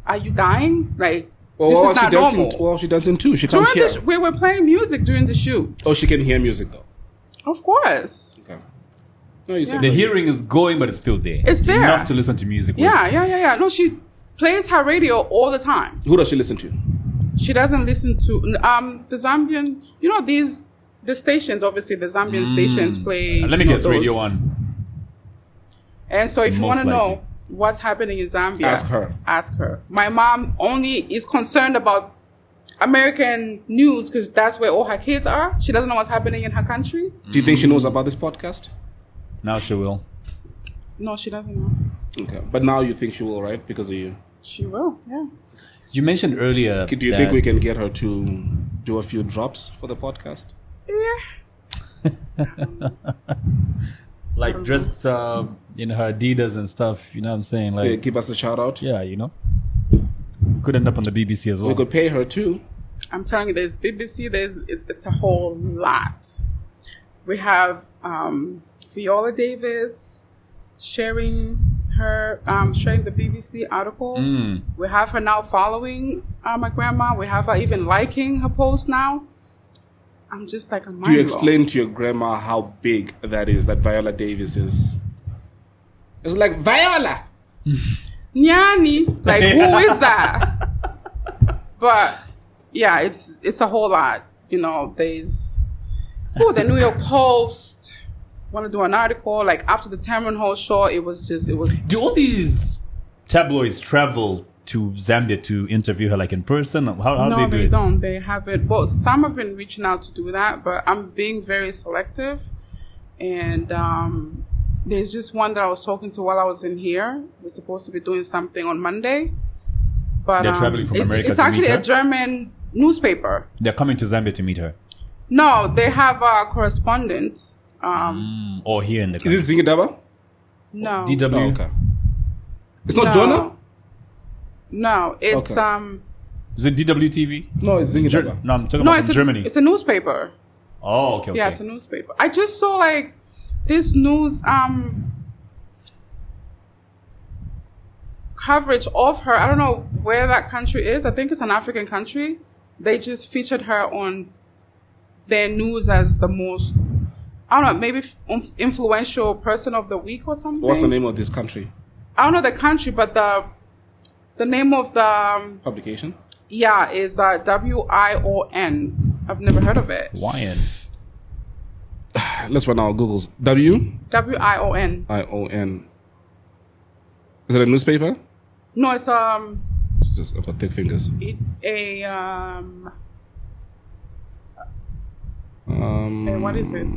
are you dying? Like, Well, this what is was she not dancing? normal. What was she dancing to? She can't During hear. the we were playing music during the shoot. Oh, she can hear music though. Of course. Okay. No, you said The hearing is going, but it's still there. It's there. Enough to listen to music with. Yeah. No, she plays her radio all the time. Who does she listen to? She doesn't listen to the Zambian. You know the stations. Obviously, the Zambian stations play. Let me you know, guess, those. Radio 1. And so, if you Most want to know likely. what's happening in Zambia, Ask her. Ask her. My mom only is concerned about American news because that's where all her kids are. She doesn't know what's happening in her country. Do you think she knows about this podcast? Now she will. No, she doesn't know. Okay. But now you think she will, right? Because of you. She will. Yeah. You mentioned earlier. Do you think we can get her to do a few drops for the podcast? Yeah. Like dressed in her Adidas and stuff, you know what I'm saying? Yeah, Like, give us a shout out. yeah, you know. Could end up on the BBC as well. We could pay her too. I'm telling you, there's BBC. It's a whole lot. We have Viola Davis sharing the BBC article. We have her now following my grandma. We have her even liking her post now. I'm just like a mind Do you blown. explain to your grandma how big that is, that Viola Davis is? It's like, Viola! Nyani, like who is that? But yeah, it's a whole lot. You know, there's the New York Post want to do an article like after the Tamron Hall show. It was. Do all these tabloids travel to Zambia to interview her, like in person? How No, do they do they it? don't. They haven't. Well, some have been reaching out to do that, but I'm being very selective. And there's just one that I was talking to while I was in here. We're supposed to be doing something on Monday. But They're traveling from America it's to actually meet her? a German newspaper. They're coming to Zambia to meet her. No, they have a correspondent. Or here in the Is country. it Zingadaba? No. DW? Oh, okay. It's not No. Jonah? No, it's Okay. Is it DW TV? No, it's Zingadaba. No, I'm talking no, about it's from Germany. It's a newspaper. Oh, okay. Yeah, it's a newspaper. I just saw like this news coverage of her. I don't know where that country is. I think it's an African country. They just featured her on their news as the most, I don't know, maybe influential person of the week or something. What's the name of this country? I don't know the country, but the name of the Publication? is WION. I've never heard of it. Wyan. Let's run our Googles. W-I-O-N. WION. Is it a newspaper? No, it's It's just about thick fingers. it's a what is it?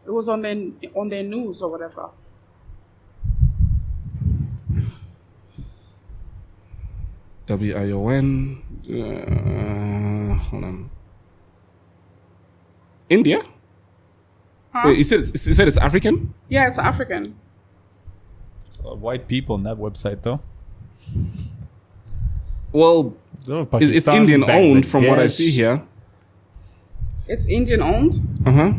It was on their news or whatever. W-I-O-N. Hold on. India? Huh? Wait, you said it's African? Yeah, it's African. White people on that website, though. Well, it's Pakistan, Indian owned from what I Bangladesh. see here. It's Indian owned. Uh-huh.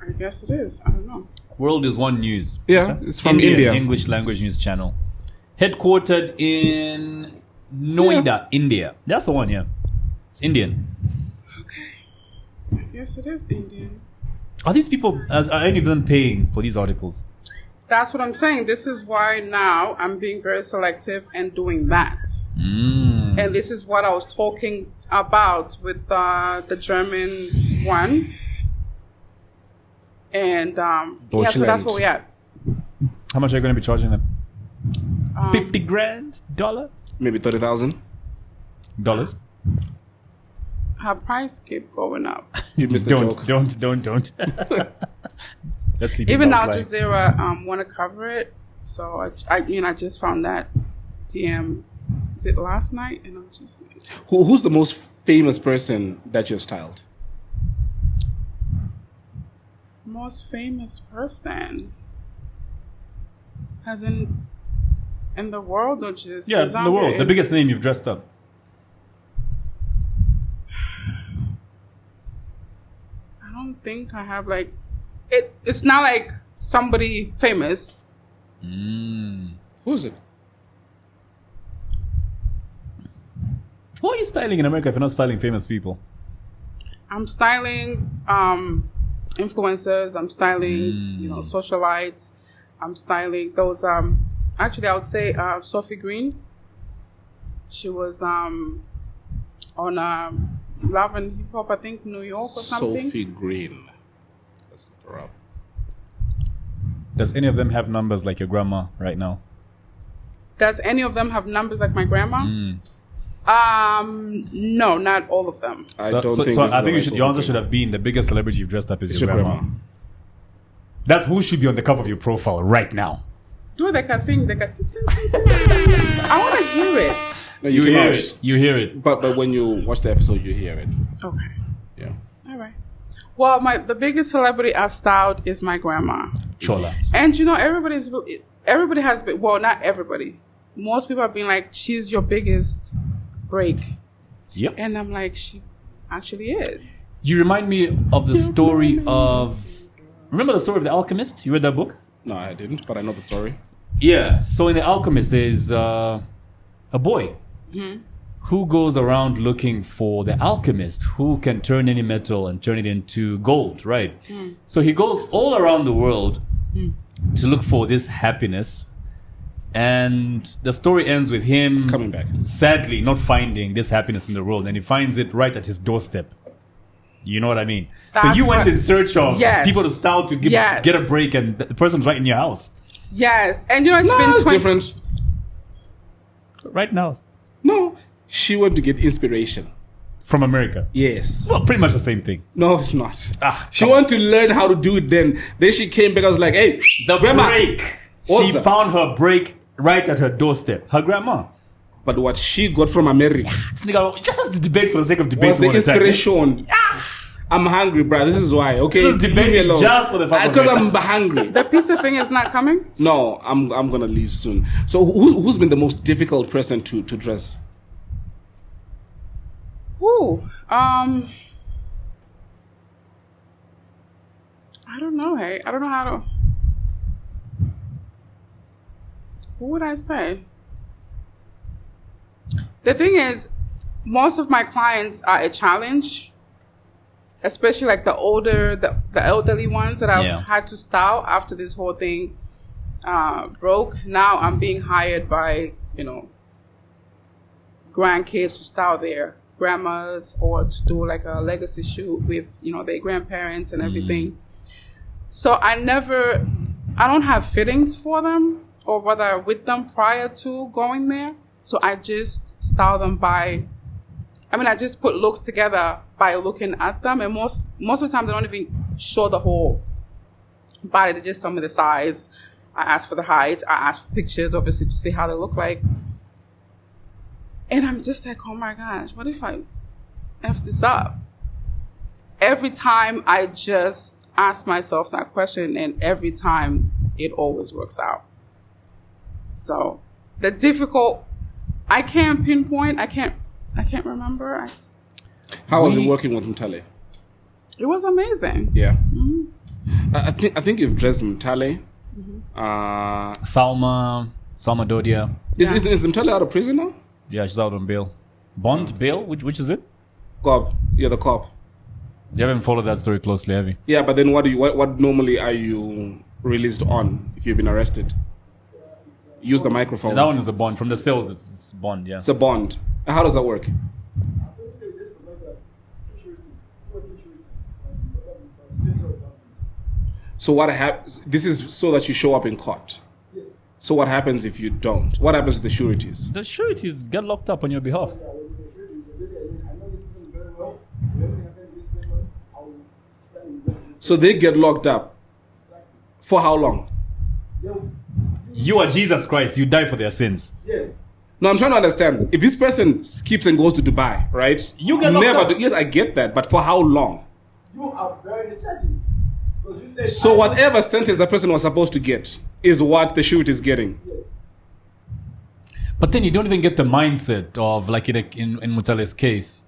I guess it is. I don't know. World is One News. Yeah, it's from India. English language news channel. Headquartered in Noida, India. That's the one, yeah. It's Indian. Okay. I guess it is Indian. Are these people, are any of them paying for these articles? That's what I'm saying. This is why now I'm being very selective and doing that. And this is what I was talking about with the German one. And yeah, so that's where we're at. How much are you going to be charging them? 50 grand? $? Maybe 30,000. Dollars? Her price keep going up. You missed the Don't, joke. don't. That's Sleeping Even Dogs Al Live. Jazeera want to cover it. So I just found that DM. Was it last night? And I'm just like, Who's the most famous person that you've styled? most famous person, as in the world or just Yeah, in the world. The biggest name you've dressed up. I don't think I have like it. It's not like somebody famous. Who is it? Who are you styling in America if you're not styling famous people? I'm styling influencers. I'm styling socialites. I'm styling those. Actually, I would say Sophie Green. She was on Love and Hip Hop, I think, New York or something. Sophie Green. Let's look her up. Does any of them have numbers like your grandma right now? Does any of them have numbers like my grandma? No, not all of them. I don't think So this I is think the right your answer Sophie should have been the biggest celebrity you've dressed up is It's your your grandma. grandma. That's who should be on the cover of your profile right now. Do they can think they can. I want to hear it. No, You can hear watch- it. You hear it. But when you watch the episode, you hear it. Okay. Yeah. All right. Well, the biggest celebrity I've styled is my grandma. Chola. And everybody has been, well, not everybody. Most people have been like, she's your biggest break. Yep. And I'm like, she actually is. You remind me of the story of... Remember the story of The Alchemist? You read that book? No, I didn't, but I know the story. Yeah. So in The Alchemist, there's a boy who goes around looking for the alchemist who can turn any metal and turn it into gold, right? So he goes all around the world to look for this happiness. And the story ends with him Coming back. sadly not finding this happiness in the world, and he finds it right at his doorstep. You know what I mean? So That's you went what- in search of Yes. people to style to Yes. get a break, and the person's right in your house Yes. And it's No, been it's 20 different. right now No, she went to get inspiration. from America. Yes. Well, pretty much the same thing. No, it's not. She come wanted to learn how to do it then. Then she came back. I was like, hey, The grandma. break. What's She that? found her break right at her doorstep. Her grandma. But what she got from America This nigga just has to debate for the sake of debate. was the inspiration. I'm hungry, bro. This is why. Okay, This is Leave me debating alone. just for the fun of Because it. I'm hungry. The pizza thing is not coming? No, I'm gonna leave soon. So who's been the most difficult person to dress? Ooh. I don't know, hey. I don't know how to... Who would I say? The thing is, most of my clients are a challenge, especially like the older, the elderly ones that I've Yeah. had to style after this whole thing broke. Now I'm being hired by, grandkids to style their grandmas or to do like a legacy shoot with, their grandparents and everything. So I don't have fittings for them or whether with them prior to going there. So I just style them I just put looks together by looking at them. And most of the time they don't even show the whole body. They just tell me the size. I ask for the height. I ask for pictures, obviously, to see how they look like. And I'm just like, oh my gosh, what if I F this up? Every time I just ask myself that question, and every time it always works out. So the difficult, I can't pinpoint. I can't remember. How was it working with Mtale? It was amazing. Yeah. I think you've dressed Mtale. Salma Dodia. Is Mtale out of prison now? Yeah, she's out on bail. Bond bail? Which is it? Cop. You're the cop. You haven't followed that story closely, have you? Yeah, but then what normally are you released on if you've been arrested? Use the microphone. That one is a bond. From the sales, it's bond, yeah. It's a bond. How does that work? So what happens? This is so that you show up in court. So what happens if you don't? What happens to the sureties? The sureties get locked up on your behalf. So they get locked up. For how long? You are Jesus Christ. You die for their sins. Yes. No, I'm trying to understand. If this person skips and goes to Dubai, right? You get locked up. Yes, I get that. But for how long? You are bearing the charges. Because you said, So whatever sentence the person was supposed to get is what the shoot is getting. Yes. But then you don't even get the mindset of, like in Mutale's case,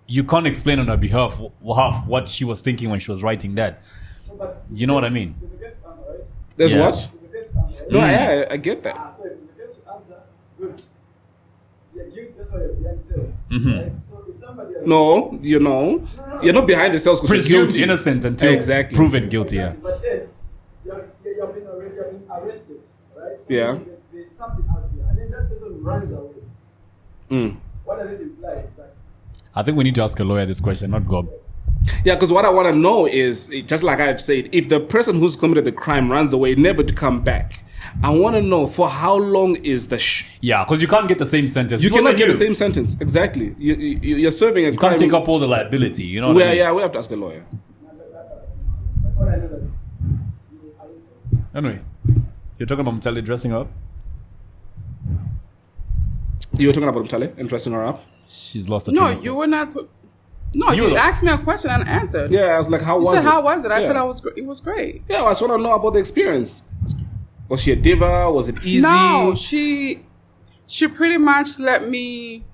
you can't explain on her behalf what she was thinking when she was writing that. No, but You know what I mean? there's a best answer, right? There's Yeah. what? There's a best answer, right? No, I get that. So if the best answer, good. You're guilty, that's why you're behind cells. Mm-hmm. Right? So if somebody else... No, you're not behind the cells because you're Presumed guilty. innocent until Exactly. proven guilty. Yeah. But then, you've been arrested, right? So Yeah. There's something out there. And then that person runs away. Mm. What does it imply exactly? I think we need to ask a lawyer this question, not Gob. Yeah, because what I want to know is, just like I've said, if the person who's committed the crime runs away, never to come back, I want to know for how long is the Yeah, because you can't get the same sentence. You It wasn't cannot get you. the same sentence. Exactly. You're serving a You crime. can't take up all the liability. You know what I mean? Yeah, we have to ask a lawyer. But what I know that is, Anyway, you're talking about Mutale dressing up? You were talking about Mtale and dressing her up? She's lost the No, train of you thought. were not. No, You you were- asked me a question and answered. Yeah, I was like, how You was said, it? how was it? I Yeah. said, it was great. Yeah, I just want to know about the experience. Was she a diva? Was it easy? No, she pretty much let me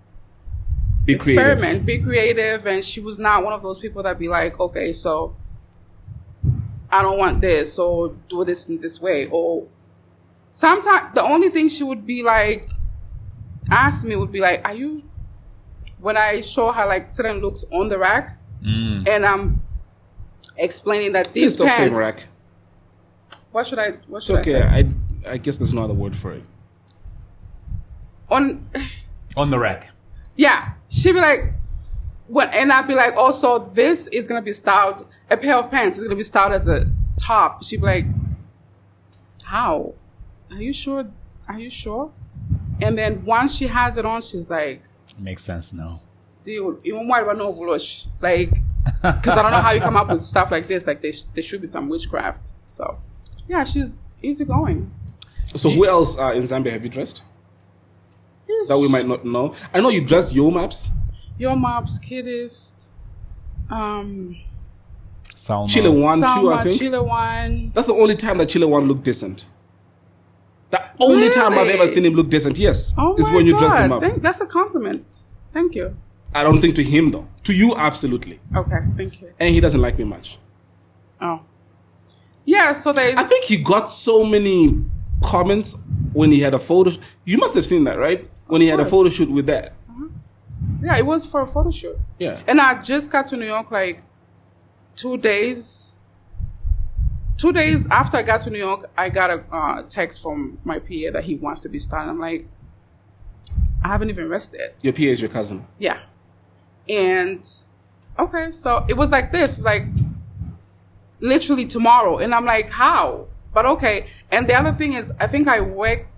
Be creative. experiment, be creative, and she was not one of those people that be like, okay, so I don't want this, so do this in this way. Or sometimes the only thing she would be like, ask me would be like, are you, when I show her like certain looks on the rack, and I'm explaining that Please these stop saying pants, rack. what should I It's say? okay. I guess there's no other word for it. On, On the rack. yeah, she'd be like, and I'd be like, also, this is going to be styled, a pair of pants is going to be styled as a top. She'd be like, how? Are you sure? Are you sure? And then once she has it on, she's like, Makes sense now. dude, even more about no blush. Like, because I don't know how you come up with stuff like this. Like, there should be some witchcraft. So, yeah, she's easygoing. So who else in Zambia have you dressed that we might not know? I know you dressed Yo Maps, Your Mob's Kiddist, Salma. Chile 1, 2, I Salma, think. Chile One. That's the only time that Chile 1 looked decent. The only time I've Really? ever seen him look decent, yes, Oh is my when you God. dressed him up. That's a compliment. Thank you. I don't think to him, though. To you, absolutely. Okay, thank you. And he doesn't like me much. Oh. Yeah, so there's... I think he got so many comments when he had a photo. You must have seen that, right? When he had a course. photo shoot with that. Yeah, it was for a photo shoot. Yeah. And I just got to New York like 2 days. 2 days after I got to New York, I got a text from my PA that he wants to be styled. I'm like, I haven't even rested. Your PA is your cousin. Yeah. And okay, so it was like this, like literally tomorrow. And I'm like, how? But okay. And the other thing is, I think I work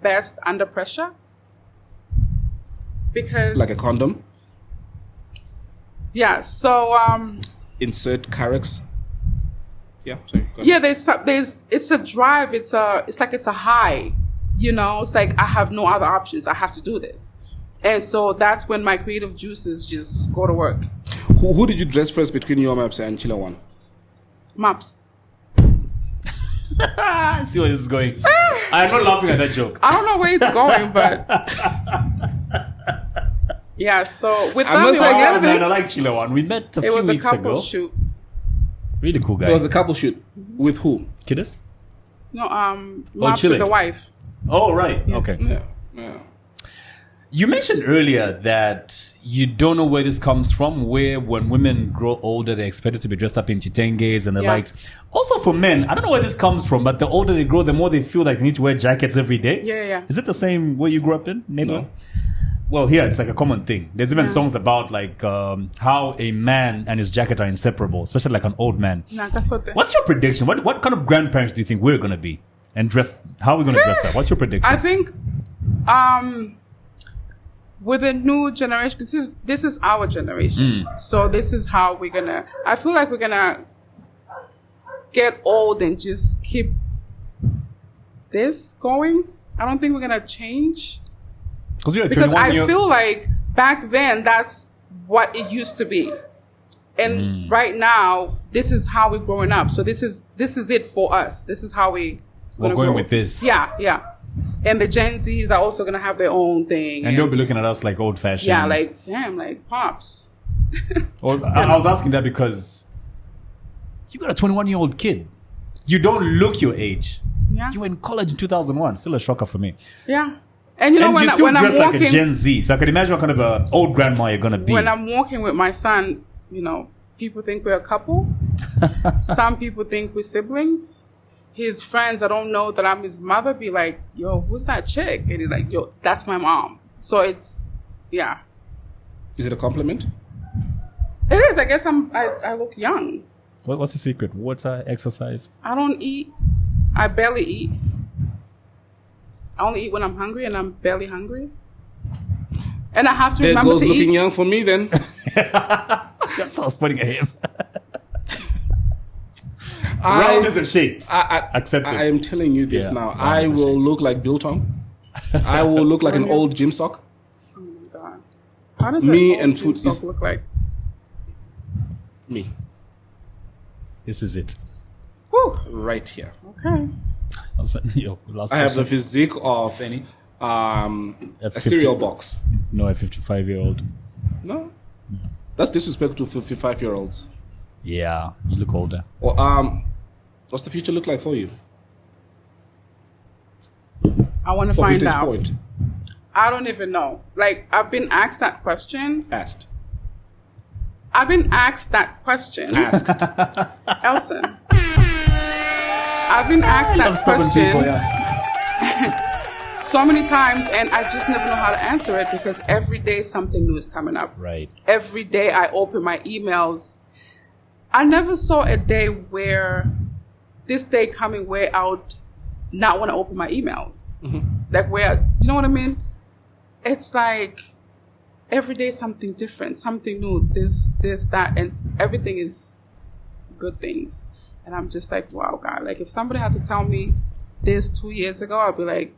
best under pressure. Because Like a condom. yeah, so Insert Carex. Yeah, sorry. Go ahead. yeah, there's it's a drive, it's like it's a high, you know, it's like I have no other options. I have to do this. And so that's when my creative juices just go to work. Who did you dress first between Your Maps and Chile 1? Maps. I see where this is going. I'm not laughing at that joke. I don't know where it's going, but yeah, so with I'm not family, saying like, anything. Man, I like Chile one. We met a it few was a weeks couple ago. shoot. Really cool guy. There was a couple shoot. With who? Kiddis? No, Maps Chile. with the wife. Oh, right. Okay. Yeah. Yeah. You mentioned earlier that you don't know where this comes from, where when women grow older, they're expected to be dressed up in chitenges and the Yeah. likes. Also for men, I don't know where this comes from, but the older they grow, the more they feel like they need to wear jackets every day. Yeah. Is it the same where you grew up in? Neighbor? No. Well, here it's like a common thing. There's even songs about like how a man and his jacket are inseparable, especially like an old man. Nakasote. What's your prediction? What kind of grandparents do you think we're going to be? And dress? How are we going to dress up? What's your prediction? I think with the new generation, this is our generation. So this is how we're gonna. I feel like we're gonna get old and just keep this going. I don't think we're gonna change. Because I feel like back then that's what it used to be. And right now, this is how we're growing up. So this is it for us. This is how we're going with this. Yeah. And the Gen Zs are also gonna have their own thing. And they'll be looking at us like old fashioned. Yeah, like damn, like pops. Well, I was asking that because you got a 21-year-old kid. You don't look your age. Yeah. You were in college in 2001. Still a shocker for me. Yeah. And you know, and you still when I'm dress walking, like a Gen Z, so I can imagine what kind of an old grandma you're gonna be. When I'm walking with my son, you know, people think we're a couple. Some people think we're siblings. His friends that don't know that I'm his mother be like, "Yo, who's that chick?" And he's like, "Yo, that's my mom." So it's, yeah. Is it a compliment? It is. I guess I look young. What's the secret? Water, exercise. I don't eat. I barely eat. I only eat when I'm hungry, and I'm barely hungry. And I have to remember to eat. There goes looking young for me then. That's how I was pointing at him. Round is a shape. Accept it. I am telling you this now. I will look like Biltong. I will look like an old gym sock. Oh my god! How does me an and old food gym sock look like? Me. This is it. Woo. Right here. Okay. I have the physique of a cereal box. No, a 55-year-old. No. That's disrespectful to 55-year-olds. Yeah, you look older. Well, what's the future look like for you? I want to find out. Point. I don't even know. Like, I've been asked that question. I've been asked that question. Elson. I've been asked that question so many times, and I just never know how to answer it because every day something new is coming up. Right. Every day I open my emails. I never saw a day where this day coming where I would not want to open my emails. Mm-hmm. Like where, you know what I mean? It's like every day something different, something new, this, that, and everything is good things. And I'm just like, wow, God. Like, if somebody had to tell me this 2 years ago, I'd be like,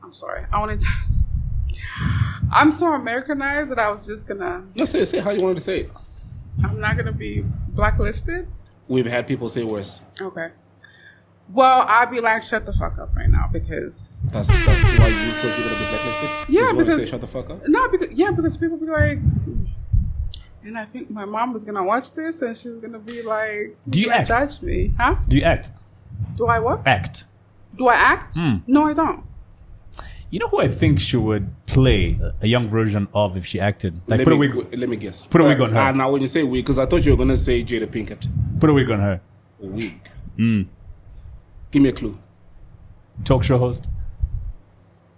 I'm sorry. I'm so Americanized that I was just gonna... No, say how you wanted to say it. I'm not gonna be blacklisted? We've had people say worse. Okay. Well, I'd be like, shut the fuck up right now because... That's why you feel you're gonna be blacklisted? Yeah, because... Want to say shut the fuck up? No, because people be like... And I think my mom was going to watch this and she's going to be like... Do you act? Judge me. Huh? Do you act? Do I what? Act. Do I act? No, I don't. You know who I think she would play a young version of if she acted? Like, let me guess. Put a wig on her. Now, when you say wig, because I thought you were going to say Jada Pinkett. Put a wig on her. A wig? Give me a clue. Talk show host.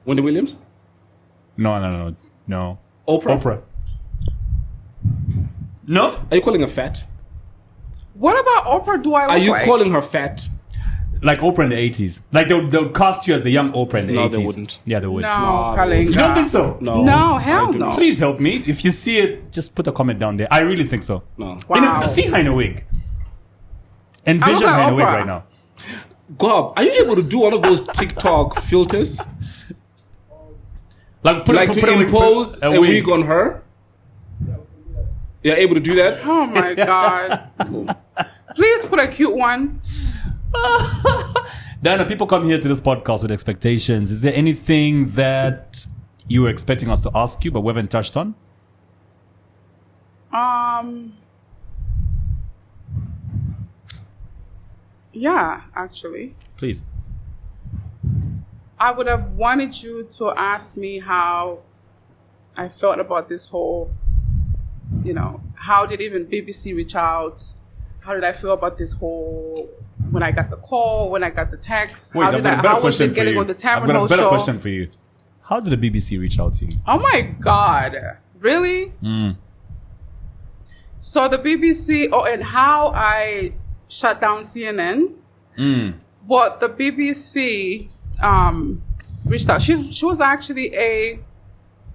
Wendy Williams? No. Oprah? No? Are you calling her fat? What about Oprah do I look Are you like? calling her fat? Like Oprah in the 80s. Like they would cast you as the young Oprah in the 80s. No, they wouldn't. Yeah, they would. No, Kalinga. You don't think so? No, hell no. Please help me. If you see it, just put a comment down there. I really think so. No. Wow. See her in a wig. Envision her in a wig right now. Gob, are you able to do one of those TikTok filters? Like impose a wig on her? You're able to do that? Oh my God. Cool. Please put a cute one. Diana, people come here to this podcast with expectations. Is there anything that you were expecting us to ask you but we haven't touched on? Yeah, actually. Please. I would have wanted you to ask me how I felt about this whole, how did even BBC reach out? How did I feel about this whole, when I got the call, when I got the text? Wait, how was it getting on the Tavern Ho show? I've got a better question for you. How did the BBC reach out to you? Oh my God. Really? So the BBC, and how I shut down CNN. But the BBC reached out. She was actually a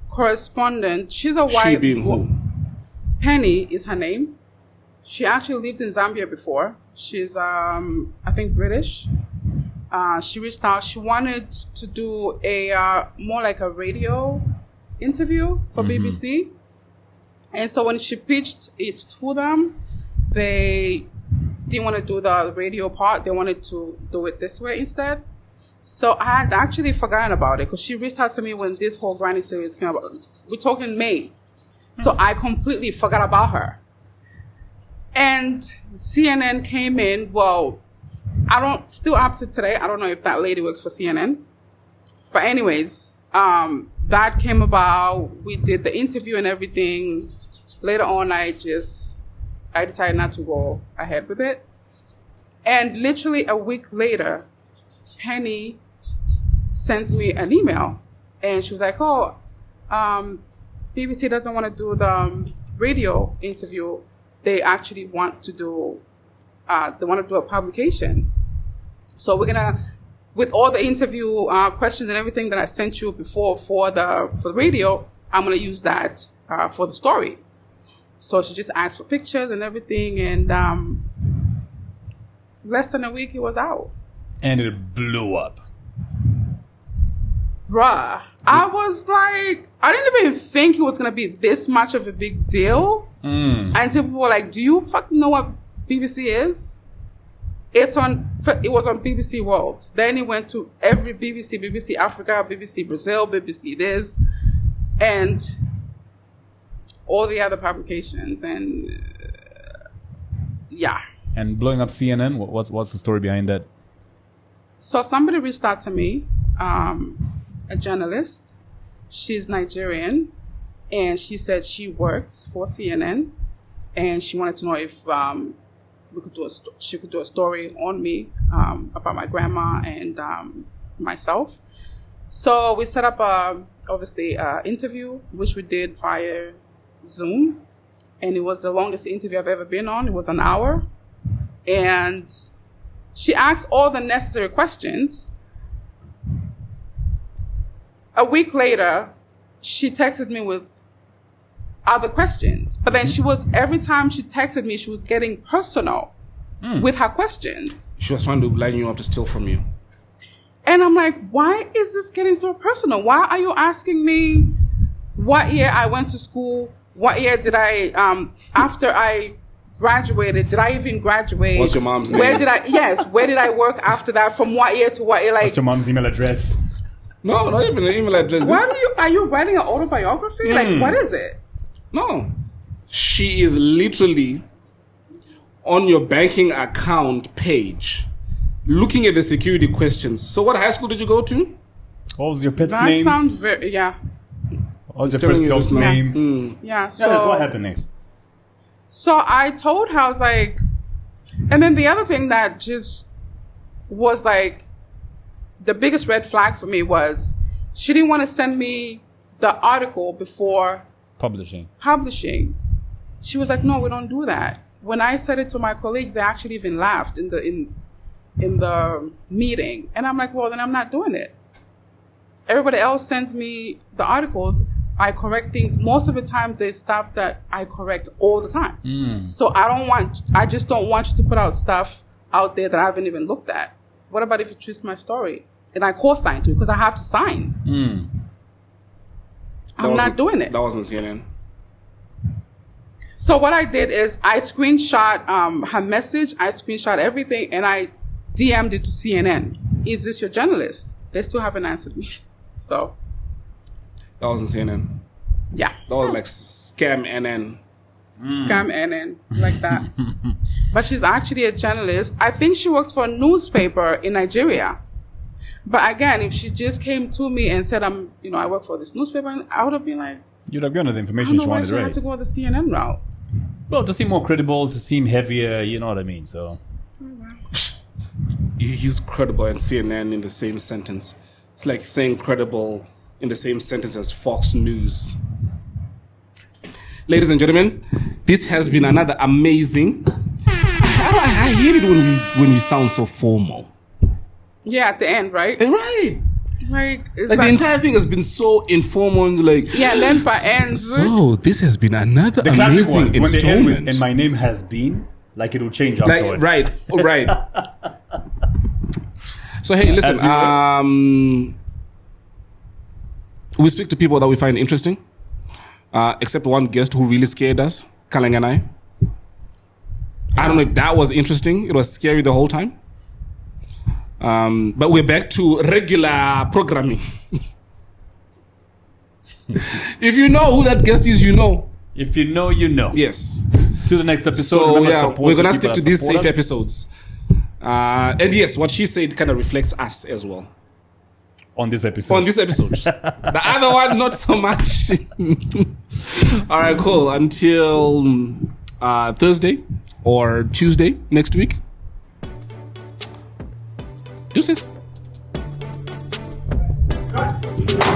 correspondent. She's a white... She being who? Penny is her name. She actually lived in Zambia before. She's, I think, British. She reached out. She wanted to do a more like a radio interview for BBC. And so when she pitched it to them, they didn't want to do the radio part. They wanted to do it this way instead. So I had actually forgotten about it because she reached out to me when this whole Granny series came out. We're talking May. So I completely forgot about her. And CNN came in. Well, still up to today, I don't know if that lady works for CNN. But anyways, that came about. We did the interview and everything. Later on, I decided not to go ahead with it. And literally a week later, Penny sent me an email. And she was like, BBC doesn't want to do the radio interview. They actually want to do, a publication. So we're going to, with all the interview questions and everything that I sent you before for the radio, I'm going to use that for the story. So she just asked for pictures and everything. And less than a week, it was out. And it blew up. Bruh. I was like, I didn't even think it was going to be this much of a big deal. Until people were like, do you fucking know what BBC is? It was on BBC World. Then it went to every BBC Africa, BBC Brazil, BBC this, and all the other publications. And yeah. And blowing up CNN, what's the story behind that? So somebody reached out to me, a journalist. She's Nigerian, and she said she works for CNN, and she wanted to know if she could do a story on me about my grandma and myself. So we set up obviously interview, which we did via Zoom, and it was the longest interview I've ever been on. It was an hour, and she asked all the necessary questions. A week later, she texted me with other questions. But then every time she texted me, she was getting personal with her questions. She was trying to line you up to steal from you. And I'm like, why is this getting so personal? Why are you asking me what year I went to school? What year did I, after I graduated, did I even graduate? What's your mom's name? Where did I work after that? From what year to what year? Like, what's your mom's email address? No, not even an email address. Are you writing an autobiography? Like, what is it? No. She is literally on your banking account page looking at the security questions. So what high school did you go to? What was your pet's That name? sounds very, yeah. What was your first dog's name? Yeah, So that's what happened next. So I told her, I was like, and then the other thing that just was like the biggest red flag for me was she didn't want to send me the article before Publishing. She was like, no, we don't do that. When I said it to my colleagues, they actually even laughed in the meeting. And I'm like, well, then I'm not doing it. Everybody else sends me the articles. I correct things. Most of the times they stop that I correct all the time. So I just don't want you to put out stuff out there that I haven't even looked at. What about if you twist my story? And I co-sign to it because I have to sign. I'm not doing it. That wasn't CNN. So what I did is I screenshot her message. I screenshot everything and I DM'd it to CNN. Is this your journalist? They still haven't answered me. So. That wasn't CNN. Yeah. That was like Scam NN. Scam NN, like that. But she's actually a journalist. I think she works for a newspaper in Nigeria. But again, if she just came to me and said, I work for this newspaper, I would have been like, you'd have given her the I information don't she know why wanted, she right? had to go the CNN route. Well, to seem more credible, to seem heavier, you know what I mean, so. You use credible and CNN in the same sentence. It's like saying credible in the same sentence as Fox News. Ladies and gentlemen, this has been another amazing. I hate it when we sound so formal. Yeah, at the end, right? Right. Like, it's Like the entire thing has been so informal. Like, yeah, then by ends. so this has been another The classic amazing ones, when they end with, installment. and my name has been, like it'll change Like, afterwards. right. So hey, listen. As you We speak to people that we find interesting. Except one guest who really scared us, Kaleng and I. I don't know if that was interesting. It was scary the whole time. But we're back to regular programming. If you know who that guest is, you know. If you know, you know. Yes. To the next episode. So remember, yeah, support we're the gonna people stick to that these support safe us. episodes. And yes, what she said kind of reflects us as well. On this episode. On this episode. The other one, not so much. All right, cool. Until Thursday or Tuesday next week. Deuces. Cut.